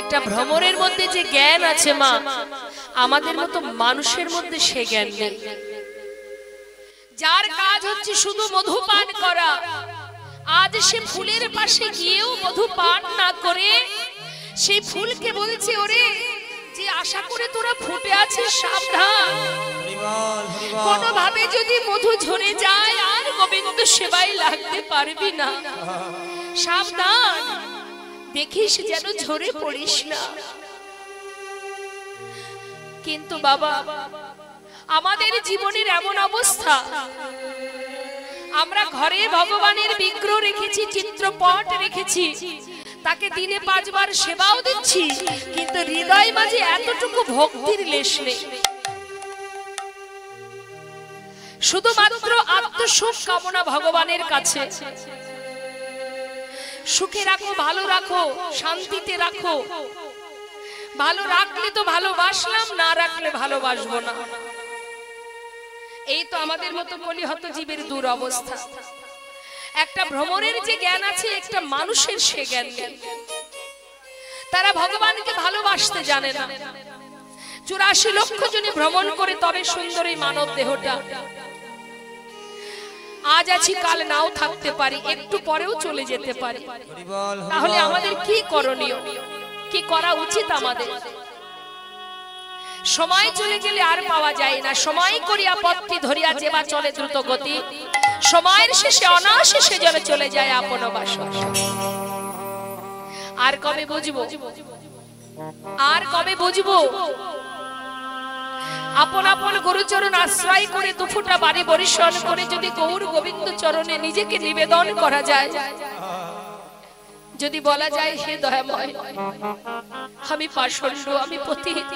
একটা ভ্রমরের মধ্যে যে জ্ঞান আছে মা, আমাদের মতো মানুষের মধ্যে সে জ্ঞান নেই। যার কাজ হচ্ছে শুধু মধু পান করা, আজ সে ফুলের পাশে গিয়েও মধু পান না করে সেই ফুলকে বলছে, ওরে যে আশা করে তোরা ফুটে আছিস সাবধান, কোনোভাবে যদি মধু ঝরে যায় আর গোবিন্দ সেবায় লাগতে পারবি না, সাবধান, দেখিস যেন ঝরে পড়িস না। কিন্তু বাবা, আমাদের জীবনের এমন অবস্থা, আমরা ঘরে ভগবানের বিগ্রহ রেখেছি, চিত্রপট রেখেছি, তাকে দিনে 5 বার সেবাও দিচ্ছি, কিন্তু হৃদয় মাঝে এতটুকু ভক্তির লেশ নেই। শুধুমাত্র আত্মসুখ কামনা ভগবানের কাছে। সুখে রাখো, ভালো রাখো, শান্তিতে রাখো। ভালো রাখলে তো ভালোবাসলাম, না রাখলে ভালোবাসবো না। এই তো আমাদের মতো কলিহত জীবের দুরবস্থা। একটা ভ্রমরের যে জ্ঞান আছে, একটা মানুষের সে জ্ঞান নেই। তারা ভগবানকে ভালোবাসতে জানে না। 84 লক্ষ জনে ভ্রমণ করে তবে সুন্দর এই মানব দেহটা। আজ আছি, কাল নাও থাকতে পারি, একটু পরেও চলে যেতে পারি। তাহলে আমাদের কি করণীয়, কি করা উচিত আমাদের? সময় চলে গেলে আর পাওয়া যায় না। সময় করিয়া পথটি ধরিয়া যেবা চলে দ্রুত গতি, সময়ের শেষে অনাশেষে জলে চলে যায় আপন বাসনা। আর কবে বুঝবো, আর কবে বুঝবো? আপন আপন গুরুচরণ আশ্রয় করে দুফুটা বাড়ি বরিশন করে যদি গৌর গোবিন্দ চরণে নিজেকে নিবেদন করা যায়, যদি বলা যায়, হে দয়াময়, আমি পাষণ্ড, আমি পতিত,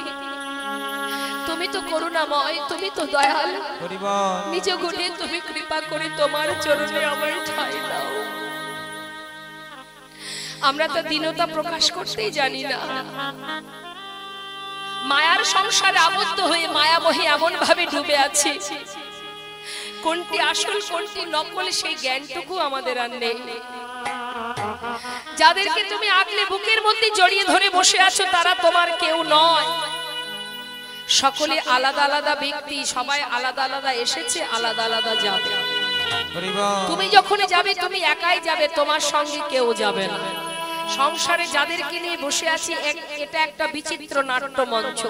তুমি তো করুণাময়, তুমি তো দয়াল, নিজ গুণে তুমি কৃপা করে তোমার চরণে আমায় ঠাঁই দাও। আমরা তো দীনতা প্রকাশ করতেই জানি না। মায়ার সংসারে আবদ্ধ হয়ে মায়ামোহে এমন ভাবে ডুবে আছি, কোনটি আসল কোনটি নকল সেই জ্ঞানটুকু আমাদের আর নেই। যাদেরকে তুমি আগলে বুকের মধ্যে জড়িয়ে ধরে বসে আছো, তারা তোমার কেউ নয়। সকলে আলাদা আলাদা ব্যক্তি, সবাই আলাদা আলাদা এসেছে, আলাদা আলাদা যাবে। তুমি যখন যাবে তুমি একাই যাবে, তোমার সঙ্গে কেউ যাবে না। সংসারে যাদেরকে নিয়ে বসে আছি, এটা একটা বিচিত্র নাট্য মঞ্চ।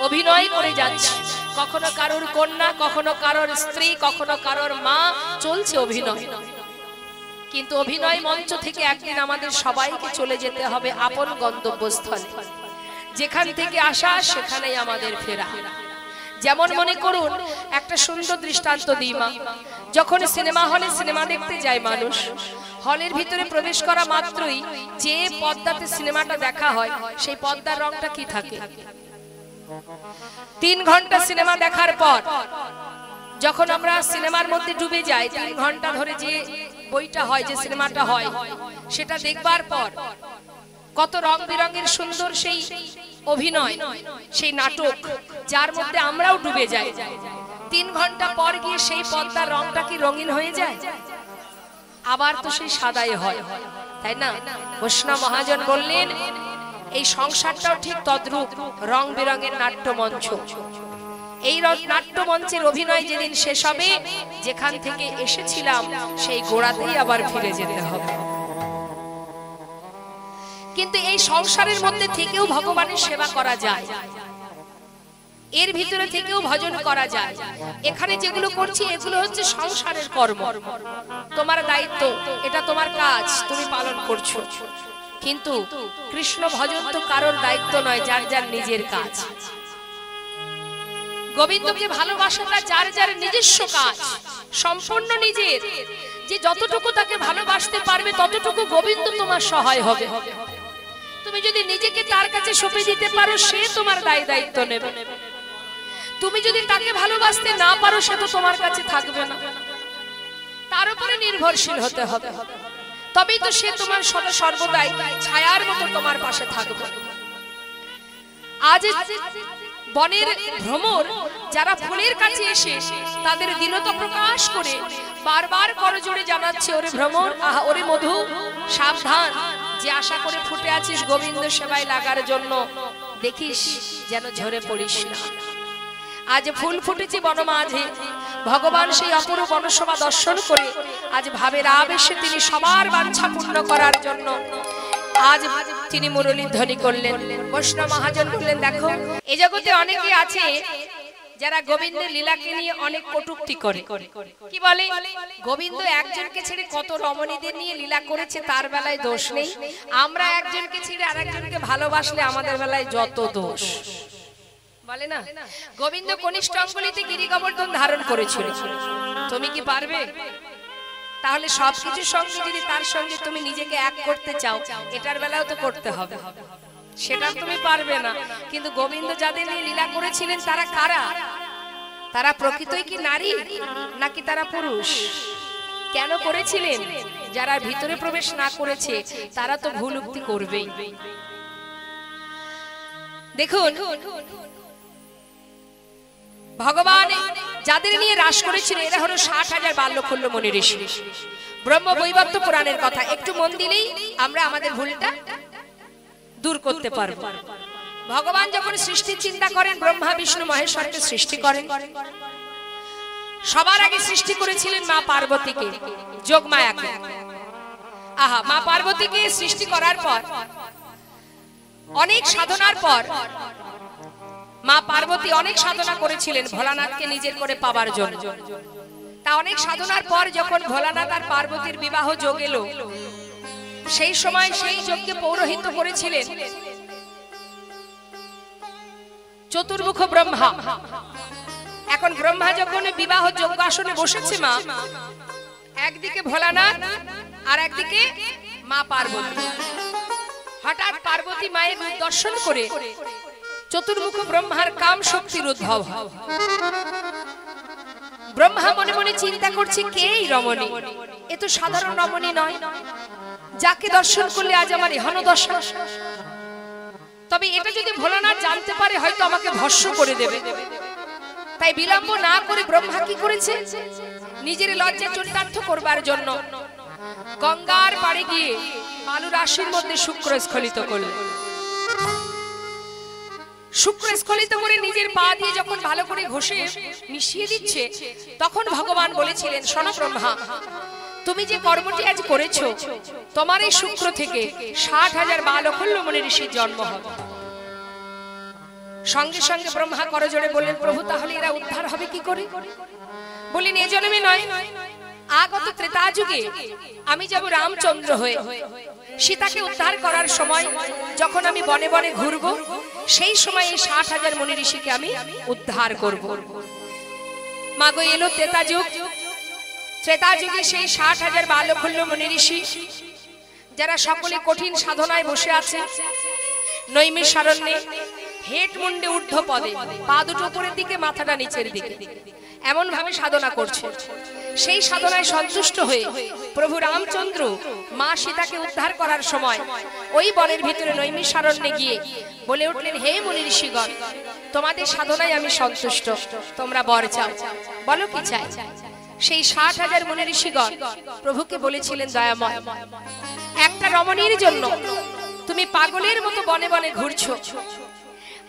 অভিনয় করে যাচ্ছে, কখনো কারোর কন্যা, কখনো কারোর স্ত্রী, কখনো কারোর মা, চলছে অভিনয়। কিন্তু অভিনয় মঞ্চ থেকে একদিন আমাদের সবাইকে চলে যেতে হবে আপন গন্তব্যস্থলে। যেখান থেকে আসা সেখানেই আমাদের ফেরা। যেমন মনে করুন, একটা সুন্দর দৃষ্টান্ত দিই মা। যখন সিনেমা হলে সিনেমা দেখতে যায় মানুষ, হলের ভিতরে প্রবেশ করা মাত্রই যে পর্দাতে সিনেমাটা দেখা হয়, সেই পর্দার রংটা কি থাকে? 3 ঘন্টা সিনেমা দেখার পর যখন আমরা সিনেমার মধ্যে ডুবে যাই, 3 ঘন্টা ধরে যে বইটা হয়, যে সিনেমাটা হয়, সেটা দেখবার পর কত রং বেরঙের সুন্দর সেই অভিনয়, সেই নাটক, যার মধ্যে আমরাও ডুবে যাই। 3 ঘন্টা পর গিয়ে সেই পর্দার রংটা কি রঙিন হয়ে যায়? আবার তো সেই সাদাই হয়, তাই না? বৈষ্ণব মহাজন বললেন, এই সংসারটাও ঠিক তদ্রূপ, রং বেরঙের নাট্যমঞ্চ। এই নাট্যমঞ্চের অভিনয় যেদিন শেষ হবে, যেখান থেকে এসেছিলাম সেই গোড়াতেই আবার ফিরে যেতে হবে। কিন্তু এই সংসারের মধ্যে থেকেও ভগবানের সেবা করা যায়, এর ভিতরে থেকেও ভজন করা যায়। এখানে যেগুলো করছি এগুলো হচ্ছে সংসারের কর্ম, তোমার দায়িত্ব, এটা তোমার কাজ, তুমি পালন করছো। কিন্তু কৃষ্ণ ভজন তো কারোর দায়িত্ব নয়, যার যার নিজের কাজ। গোবিন্দকে ভালোবাসাটা যার যার নিজস্ব কাজ, সম্পূর্ণ নিজের। যে যতটুকু তাকে ভালোবাসতে পারবে ততটুকু গোবিন্দ তোমার সহায় হবে। তুমি যদি নিজেকে তার কাছে সঁপে দিতে পারো, সে তোমার দায়িত্ব নেবে। তুমি যদি তাকে ভালোবাসতে না পারো, সে তো তোমার কাছে থাকবে না, তার উপরে নির্ভরশীল হতে হবে। তবেই তো সে তোমার সদা সর্বদাই ছায়ার মতো তোমার পাশে থাকবে। আজ বনের ভ্রমর যারা ফুলের কাছে এসে তাদের দীনতা প্রকাশ করে বারবার করজোড়ে জানাচ্ছে, ওরে ভ্রমর, আহা ওরে মধু, সাবধান, যে আশা করে ফুটে আছিস গোবিন্দ সেবায় লাগার জন্য, দেখিস যেন ঝরে পড়িস না। আজ ফুল ফুটেছে বনমাঝে, ভগবান সেই অপূর্ব বনশোভা দর্শন করে আজ ভাবের আবেশে তিনি সবার বাঞ্ছা পূর্ণ করার জন্য আজ তিনি মুরলীর ধ্বনি করলেন। বৈষ্ণব মহাজন বললেন, দেখো এই জগতে অনেকে আছে যারা গোবিন্দের লীলাকে নিয়ে অনেক কটূক্তি করে। কি বলে? গোবিন্দ একজনকে ছেড়ে কত রমণীদের নিয়ে লীলা করেছে, তার বেলায় দোষ নেই। আমরা একজনকে ছেড়ে আরেকজনকে ভালোবাসলে আমাদের বেলায় যত দোষ। বলে না, গোবিন্দ কনিষ্ঠ অঙ্গুলিতে গিরি গোবর্ধন ধারণ করেছিল, তুমি কি পারবে? তাহলে সবকিছুর সঙ্গে যদি তার সঙ্গে তুমি নিজেকে এক করতে চাও, এটার বেলাও তো করতে হবে, সেটা তুমি পারবে না। কিন্তু গোবিন্দ যাদের নিয়ে লীলা করেছিলেন তারা কারা? তারা প্রকৃতই কি নারী নাকি তারা পুরুষ? কেন করেছিলেন? যারা ভিতরে প্রবেশ না করেছে তারা তো ভুল উক্তি করবেই। দেখুন, ভগবান যাদের নিয়ে রাস করেছিলেন এরা হলো 60,000 বাল্যখুল্ল মুনি ঋষি। ব্রহ্ম বৈবর্ত পুরাণের কথা একটু মন দিলেই আমরা আমাদের ভুলটা দূর করতে পারবো। ভগবান যখন সৃষ্টির চিন্তা করেন, ব্রহ্মা বিষ্ণু মহেশ্বরকে সৃষ্টি করেন। সবার আগে সৃষ্টি করেছিলেন মা পার্বতীকে, যোগমায়াকে। আহা, মা পার্বতীকে সৃষ্টি করার পর অনেক সাধনার পর মা পার্বতী অনেক সাধনা করেছিলেন ভোলানাথকে নিজের করে পাবার জন্য। তা অনেক সাধনার পর যখন ভোলানাথ আর পার্বতীর বিবাহ যোগ এলো, সেই সময় সেই যজ্ঞে পৌরোহিত্য করেছিলেন চতুর্মুখ ব্রহ্মা। এখন ব্রহ্মা যখন বিবাহ যজ্ঞ আসনে বসেছে, মা একদিকে ভোলানাথ আর একদিকে মা পার্বতী। হঠাৎ পার্বতী মায়ের দর্শন করে চতুর্মুখ ব্রহ্মার কাম শক্তির উদ্ভব হয়। ব্রহ্মা মনে মনে চিন্তা করছে, কে এই রমণী? এ তো সাধারণ রমণী নয়, যাকে দর্শন করলে আজ আমার এহন দশা। তবে এটা যদি ভোলানাথ জানতে পারে হয়তো আমাকে ভস্ম করে দেবে। তাই বিলম্ব না করে ব্রহ্মা কি করেছে, নিজের লজ্জা চরিতার্থ করবার জন্য গঙ্গার পাড়ে গিয়ে বালু রাশির মধ্যে শুক্র স্খলিত করলেন। শুক্র স্খলিত করে নিজের পা দিয়ে যখন ভালো করে ঘষে মিশিয়ে দিচ্ছে, তখন ভগবান বলেছিলেন, শোনো ব্রহ্মা, তুমি যে কর্মটি আজ করেছো, তোমার এই শুক্র থেকে 60,000 বালখুল্ল মুনি ঋষির জন্ম হবে। সঙ্গে সঙ্গে ব্রহ্মা করজোড়ে বললেন, প্রভু তাহলে এরা উদ্ধার হবে কি করে? বললেন, এ জন্মে নয়, আগত ত্রেতা যুগে আমি যাব রামচন্দ্র হয়ে। সীতাকে উদ্ধার করার সময় যখন আমি বনে বনে ঘুরবো, সেই সময় এই 60,000 মুনি ঋষিকে আমি উদ্ধার করব। মাগো এলো ত্রেতা যুগ। ত্রেতা যুগে সেই 60,000 বালখুল্ল মুনি ঋষি যারা সকলে কঠিন সাধনায় বসে আছে, নৈমিষারণ্যে হেট মুন্ডে ঊর্ধ্ব পদে, পা দুটো উপরের দিকে মাথাটা নিচের দিকে, এমন ভাবে সাধনা করছে। সেই সাধনায় সন্তুষ্ট হয়ে প্রভু রামচন্দ্র মা সীতাকে উদ্ধার করার সময় ওই বনের ভিতরে নৈমিষারণ্যে গিয়ে বলে উঠলেন, হে মুনি ঋষিগণ, তোমাদের সাধনায় আমি সন্তুষ্ট, তোমরা বর চাও, বলো কি চাই? সেই 60,000 মুনি ঋষিগণ প্রভুকে বলেছিলেন, দয়াময়, একটা রমণীর জন্য তুমি পাগলের মতো বনে বনে ঘুরছো।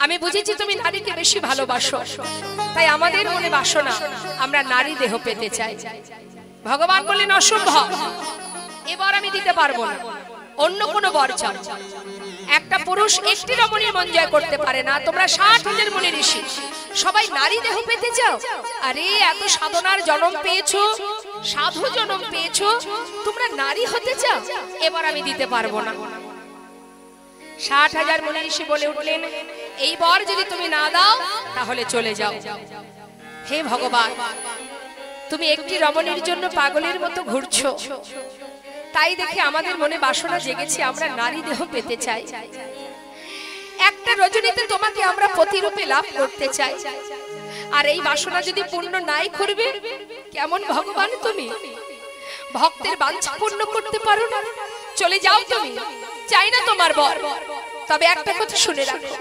আমি বুঝেছি তুমি নারীকে বেশি ভালোবাসো, তাই আমাদের মনে বাসনা, আমরা নারী দেহ পেতে চাই। ভগবান বললেন, অসম্ভব, এবার আমি দিতে পারবো না, অন্য কোনো বর চাও। একটা পুরুষ একটি রমণীর মন জয় করতে পারে না, তোমরা 60,000 মুনি ঋষি সবাই নারী দেহ পেতে চাও? আরে এত সাধনার জন্ম পেয়েছো, সাধু জন্ম পেয়েছো, তোমরা নারী হতে চাও? এবার আমি দিতে পারবো না। 60,000 মুনি ঋষি বলে উঠলেন, এই বর যদি তুমি না দাও তাহলে চলে যাও। হে ভগবান, তুমি একটি রমণীর জন্য পাগলের মতো ঘুরছো, তাই দেখে আমাদের মনে বাসনা জেগেছে, আমরা নারী দেহ পেতে চাই। একটা রজনীতে তোমাকে আমরা পতিরূপে লাভ করতে চাই। আর এই বাসনা যদি পূর্ণ নাই করবে, কেমন ভগবান তুমি? ভক্তের বাঞ্ছা পূর্ণ করতে পারো না, চলে যাও তুমি, চাই না তোমার বর। তবে একটা কথা শুনে রাখো,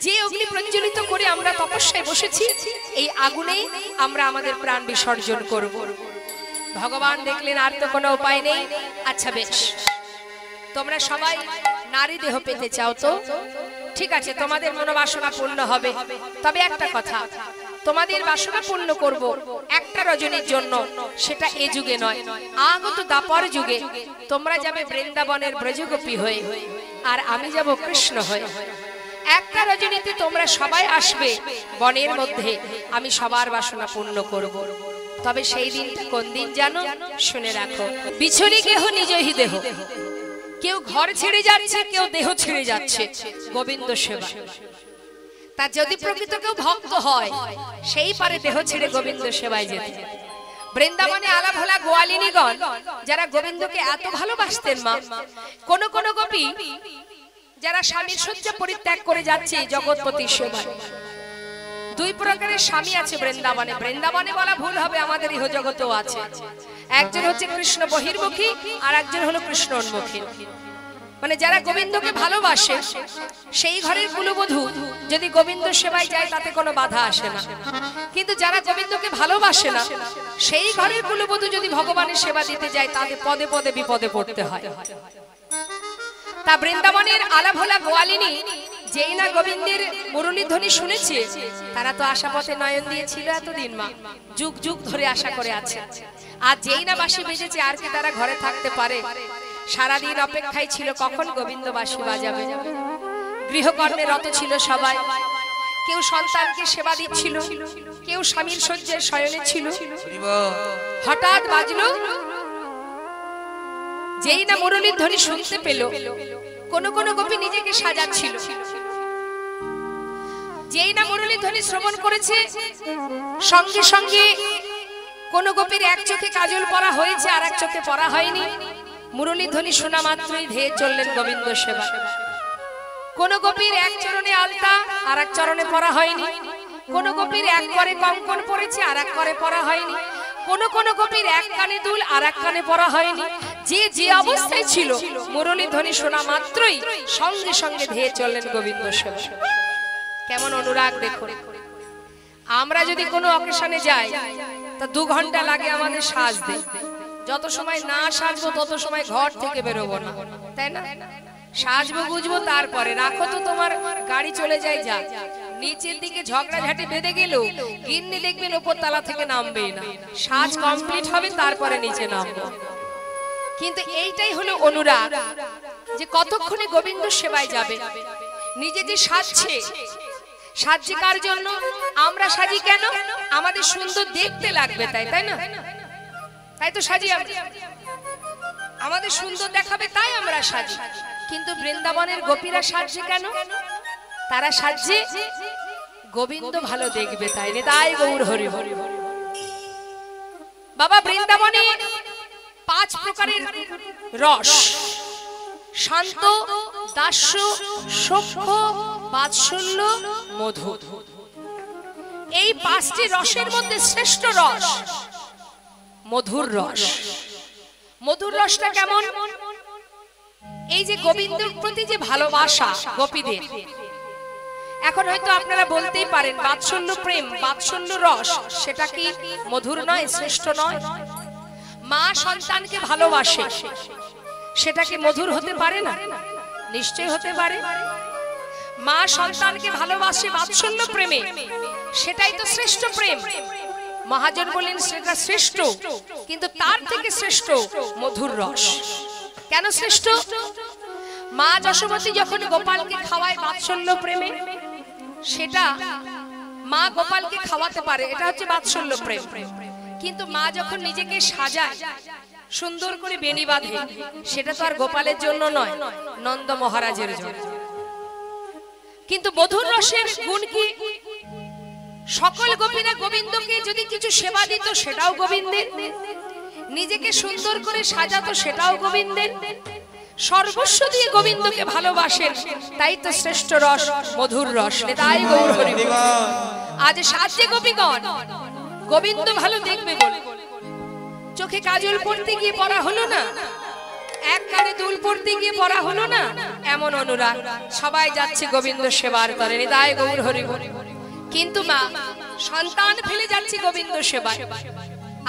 যে অগ্নি প্রজ্বলিত করে আমরা তপস্যায় বসেছি, এই আগুনে আমরা আমাদের প্রাণ বিসর্জন করব। ভগবান দেখলেন আর তো কোনো উপায় নেই। আচ্ছা বেশ, তোমরা সবাই নারী দেহ পেতে চাও তো ঠিক আছে, তোমাদের মনোবাসনা পূর্ণ হবে। তবে একটা কথা, তোমাদের বাসনা পূর্ণ করব একটা রজনীর জন্য, সেটা এ যুগে নয়, আগত দাপর যুগে তোমরা যাবে বৃন্দাবনের ব্রজগোপী হয়ে, আর আমি যাব কৃষ্ণ হয়ে। একটা রজনীতে তোমরা সবাই আসবে বনের মধ্যে, আমি সবার বাসনা পূর্ণ করব। তবে সেই দিনটা কোন দিন জানো? শুনে রাখো। বিছুনি কেহ নিজহি দেহ, কেউ ঘর ছেড়ে যাচ্ছে, কেউ দেহ ছেড়ে যাচ্ছে গোবিন্দ সেবা। তা যদি প্রকৃত কেউ ভক্ত হয়, সেই পারে দেহ ছেড়ে গোবিন্দ সেবায় যেতে। বৃন্দাবনে আলাভোলা গোয়ালিনীগণ যারা গোবিন্দকে এত ভালোবাসতেন মা, কোন কোন গোপী যারা স্বামীর শয্যা পরিত্যাগ করে যাচ্ছে জগৎপতির সেবায়। দুই প্রকারের স্বামী আছে বৃন্দাবনে। বৃন্দাবনে বলা ভুল হবে, আমাদের ইহ জগতেও আছে। একজন হচ্ছে কৃষ্ণ বহির্মুখী, আর একজন হলো কৃষ্ণ উন্মুখী। মানে যারা গোবিন্দকে ভালোবাসে, সেই ঘরের কুলবধূ যদি গোবিন্দ সেবায় যায় তাতে কোনো বাধা আসে না। কিন্তু যারা গোবিন্দকে ভালোবাসে না, সেই ঘরের কুলবধূ যদি ভগবানের সেবা দিতে যায়, তাদের পদে পদে বিপদে পড়তে হয়। তা বৃন্দাবনের আলাভোলা গোয়ালিনী যেই না গোবিন্দের মুরলীধ্বনি শুনেছে, তারা তো আশাপথে নয়ন দিয়েছিল এতদিন মা, যুগ যুগ ধরে আশা করে আছে। আর যেই না বাঁশি বেজেছে, আর কি তারা ঘরে থাকতে পারে? সারাদিন অপেক্ষায় ছিল কখন গোবিন্দ বাঁশি বাজাবে। গৃহকর্মে রত ছিল সবাই, কেউ সন্তানকে সেবা দিচ্ছিল, কেউ স্বামীর শয্যায় শয়নে ছিল। হঠাৎ বাজলো, যেই না মুরলীর ধ্বনি শুনতে পেল, কোন কোন গোপী নিজেকে সাজাচ্ছিল। যেই না মুরলীর ধ্বনি শ্রবণ করেছে, সঙ্গে সঙ্গে কোন গোপীর এক চোখে কাজল পরা হয়েছে, আর এক চোখে পরা হয়নি। মুরলীর ধ্বনি শোনা মাত্রই ধেয়ে চললেন গোবিন্দ সেবা। কোন গোপীর এক চরণে আলতা, আর এক চরণে পরা হয়নি। কোন গোপীর এক করে কঙ্কন পড়েছে, আর এক করে পরা হয়নি। কোন কোন গোপীর এক কানে দুল, আর এক কানে পরা হয়নি। যে যে অবস্থায় ছিল, মুরলীর ধ্বনি শোনা মাত্রই সঙ্গে সঙ্গে ধেয়ে চললেন গোবিন্দ সেবা। কেমন অনুরাগ দেখুন। আমরা যদি কোনো অকেশনে যাই, তা 2 ঘন্টা লাগে আমাদের সাজতে। যত সময় না সাজবো তত সময় ঘর থেকে বেরোবো না, তাই না? সাজবো বুঝবো, তারপরে রাখো তো তোমার গাড়ি চলে যায়। যা নিচের দিকে ঝগড়াঝাটি বেঁধে গেল, গিন্নি দেখবেন উপর তলা থেকে নামবেই না। সাজ কমপ্লিট হবে, তারপরে নিচে নামবো। কিন্তু এইটাই হলো অনুরাগ, যে কতক্ষণে গোবিন্দ সেবায় যাবে। নিজে যে সাজছে, সাজছে কার জন্য? আমরা সাজি কেন? আমাদের সুন্দর দেখতে লাগবে, তাই না? তাই তো সাজি আমরা, আমাদের সুন্দর দেখাবে তাই আমরা সাজি। কিন্তু বৃন্দাবনের গোপীরা সাজছে কেন? তারা সাজছে গোবিন্দ ভালো দেখবে, তাই রে। তাই গৌর হরি হরি। বাবা, বৃন্দাবনে 5 প্রকারের রস: শান্ত, দাস্য, সখ্য, বাৎসল্য, মধু। এই 5টি রসের মধ্যে শ্রেষ্ঠ রস মধুর রস। মধুর রসটা কেমন? এই যে গোবিন্দের প্রতি যে ভালোবাসা গোপীদের, এখন হয়তো আপনারা বলতেই পারেন বাৎসল্য প্রেম, বাৎসল্য রস, সেটা কি মধুর নয়, শ্রেষ্ঠ নয়? মা সন্তানকে ভালোবাসে, সেটা কি মধুর হতে পারে না? নিশ্চয় হতে পারে। মা সন্তানকে ভালোবাসে বাৎসল্য প্রেমে, সেটাই তো শ্রেষ্ঠ প্রেম। মহাজন বলেন সেটা শ্রেষ্ঠ, কিন্তু তার থেকে শ্রেষ্ঠ মধুর রস। কেন শ্রেষ্ঠ? মা যশোমতী যখন গোপালকে খাওয়ায় বাৎসল্য প্রেমে, সেটা মা গোপালকে খাওয়াতে পারে, এটা হচ্ছে বাৎসল্য প্রেম। কিন্তু মা যখন নিজেকে সাজায়, সুন্দর করে বেনি বাঁধে, সেটা তো আর গোপালের জন্য নয়, নন্দ মহারাজের জন্য। কিন্তু মধুর রসের গুণ কি? সকল গোপীরা গোবিন্দকে যদি কিছু সেবা দিত, সেটাও গোবিন্দের। নিজেকে সুন্দর করে সাজাতো, সেটাও গোবিন্দের। সর্বস্ব দিয়ে গোবিন্দকে ভালোবাসেন, তাই তো শ্রেষ্ঠ রস মধুর রস। তাই গৌর হরি। আজ সাজে গোপীগণ গোবিন্দ ভালো দেখবে বলে চোখে কাজল পড়তে গিয়ে পড়া হলো না, এক কানে দুল পড়তে গিয়ে পড়া হলো না, এমন অনুরাগ। সবাই যাচ্ছে গোবিন্দ সেবার তরে। তাই গৌর হরি। কিন্তু মা সন্তান ফেলে যাচ্ছে গোবিন্দ সেবায়।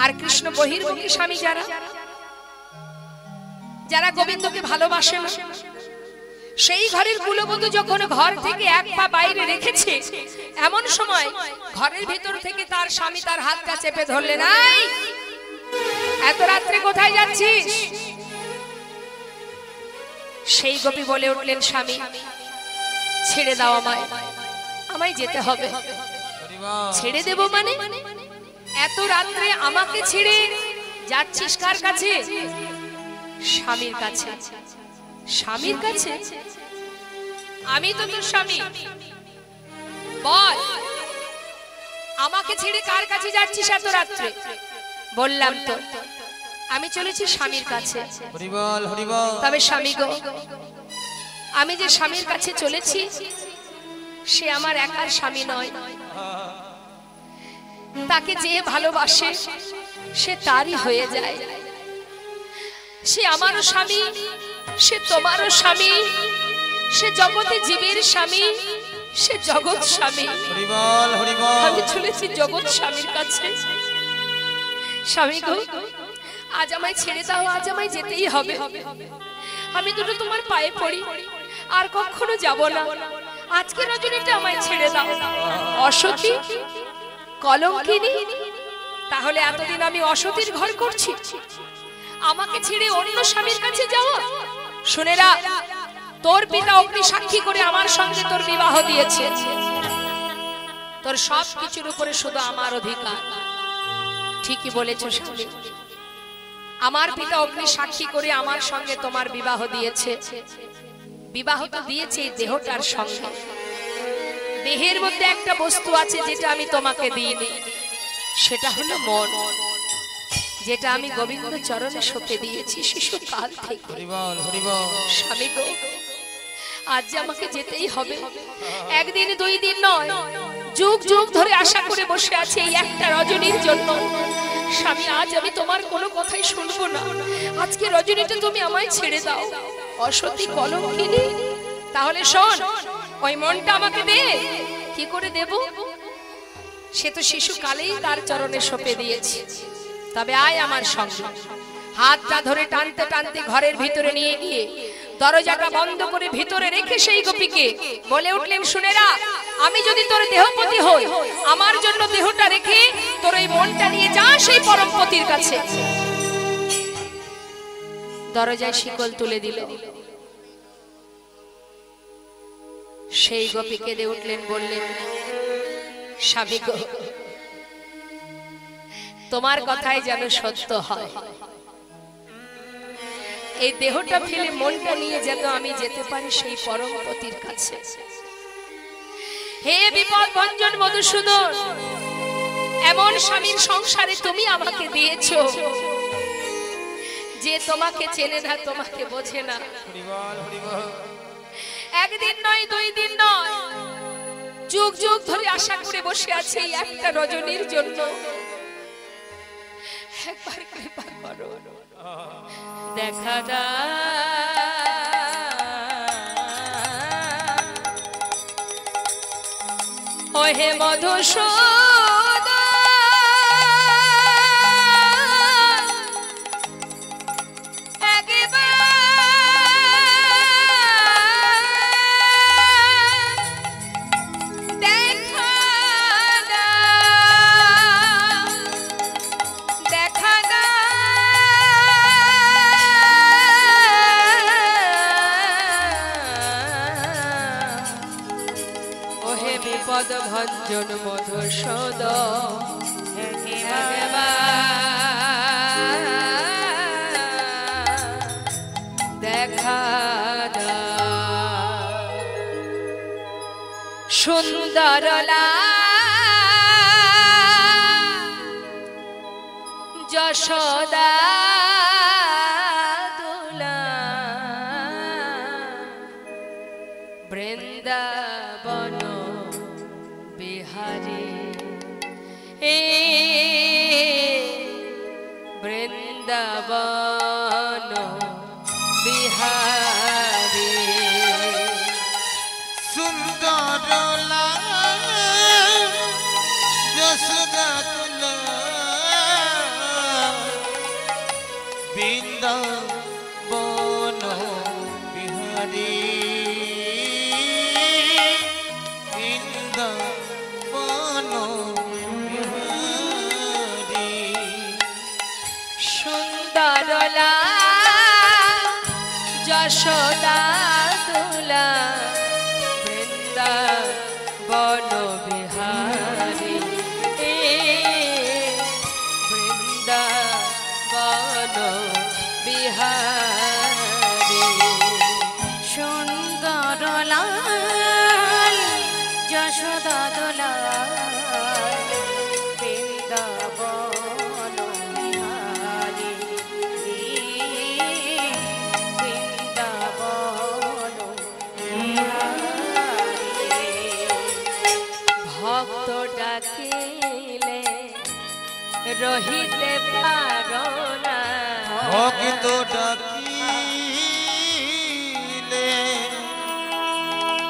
আর কৃষ্ণ বহির্মুখী স্বামী যারা, যারা গোবিন্দকে ভালোবাসে না, সেই ঘরের কুলবধূ যখন ঘর থেকে এক পা বাইরে রেখেছে, এমন সময় ঘরের ভিতর থেকে তার স্বামী তার হাতটা চেপে ধরলেন, এই এত রাত্রে কোথায় যাচ্ছিস? সেই গোপী বলে উঠলেন, স্বামী ছেড়ে দাও আমায়, আমায় যেতে হবে। ছেড়ে দেব মানে? এত রাত্রে আমাকে ছেড়ে যাচ্ছিস কার কাছে? স্বামীর কাছে। স্বামীর কাছে? আমি তো তোর স্বামী, বল আমাকে ছেড়ে কার কাছে যাচ্ছিস এত রাত্রে? বললাম তো আমি চলেছি স্বামীর কাছে। তবে স্বামী গো, আমি যে স্বামীর কাছে চলেছি সে আমার একার স্বামী নয়, তাকে যে ভালোবাসে সে তারই হয়ে যায়। সে আমারও স্বামী, সে তোমারও স্বামী, সে জগতে জীবের স্বামী, সে জগৎ স্বামী। আমি চলেছি জগৎ স্বামীর কাছে। স্বামী গো, আজ আমায় ছেড়ে দাও, আজ আমায় যেতেই হবে। আমি দুটো তোমার পায়ে পড়ি, আর কখনো যাব না। আজকে রজনীটা আমায় ছেড়ে দাও। অসতী, কলঙ্কিনী, তাহলে এতদিন আমি অসতীর ঘর করছি, আমাকে ছেড়ে অন্য স্বামীর কাছে যাওয়া? শুনে রাখ, তোর পিতা অগ্নি সাক্ষী করে আমার সঙ্গে তোর বিবাহ দিয়েছে। তোর সব কিছুর উপরে শুধু আমার অধিকার। ঠিকই বলেছ স্বামী, আমার পিতা অগ্নি সাক্ষী করে আমার সঙ্গে তোমার বিবাহ দিয়েছে। বিবাহ তো দিয়েছে এই দেহটার সঙ্গে। দেহের মধ্যে একটা বস্তু আছে যেটা আমি তোমাকে দিইনি, সেটা হলো মন, যেটা আমি গোবিন্দ চরণে সঁপে দিয়েছি শিশুকাল থেকে। স্বামী গো, আজ আমাকে যেতেই হবে। একদিন দুই দিন নয়, যুগ যুগ ধরে আশা করে বসে আছে এই একটা রজনীর জন্য। স্বামী, আজ আমি তোমার কোনো কথাই শুনবো না। আজকে রজনীটা তুমি আমায় ছেড়ে দাও। অসতী, কলঙ্কিনী, তাহলে শোন, ওই মনটা আমাকে দে। কি করে দেব? সে তো শিশুকালেই তার চরণে সঁপে দিয়েছে। তবে আয় আমার সঙ্গে। হাতটা ধরে টানতে টানতে ঘরের ভিতরে নিয়ে গিয়ে দরজাটা বন্ধ করে ভিতরে রেখে সেই গোপীকে বলে উঠলেন, শুনে রাখ, আমি যদি তোর দেহপতি হই, আমার জন্য দেহটা রেখে তোর এই মনটা নিয়ে যা সেই পরমপতির কাছে। দরজায় শিকল তুলে দিল। সেই গোপী কেঁদে উঠলেন, বললেন, স্বামী গো, তোমার কথাই যেন সত্য হয়। এই দেহটা ফেলে মনটা নিয়ে যেন আমি যেতে পারি সেই পরমপতির কাছে। হে বিপদ ভঞ্জন মধুসূদন, এমন স্বামীর সংসারে তুমি আমাকে দিয়েছো যে তোমাকে চেনে না, তোমাকে বোঝে না। একদিন নয়, দুই দিন নয়, যুগ যুগ ধরে আশা করে বসে আছে এই একটা রজনীর জন্য। একবার কৃপা করো, দেখা দাও ও হে মধুসূদন, বিপদ ভঞ্জন মধুসূদন, দেখা সুন্দর যশোদা বৃন্দাবন বিহারী, বৃন্দাবন বিহারী, সুন্দর যশোদা বৃন্দাবন রহিতে পারো না। ভক্ত ডাকিলে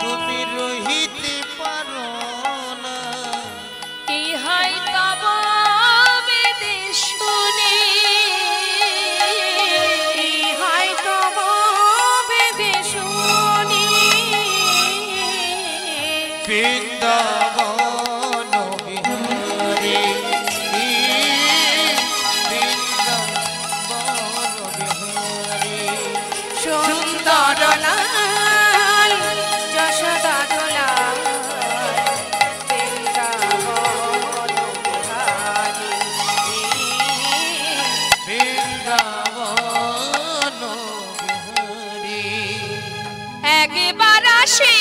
তুমি রহিতে পারো না। ইহাই তব বেদে শুনি, ইহাই তব বেদে শুনি। বৃন্দাবন বিহারী, বৃন্দাবন বিহারী, সুন্দর লাল যশোদা দোলাল, বৃন্দাবন বিহারী। বৃন্দাবন বিহারী। একবার আসি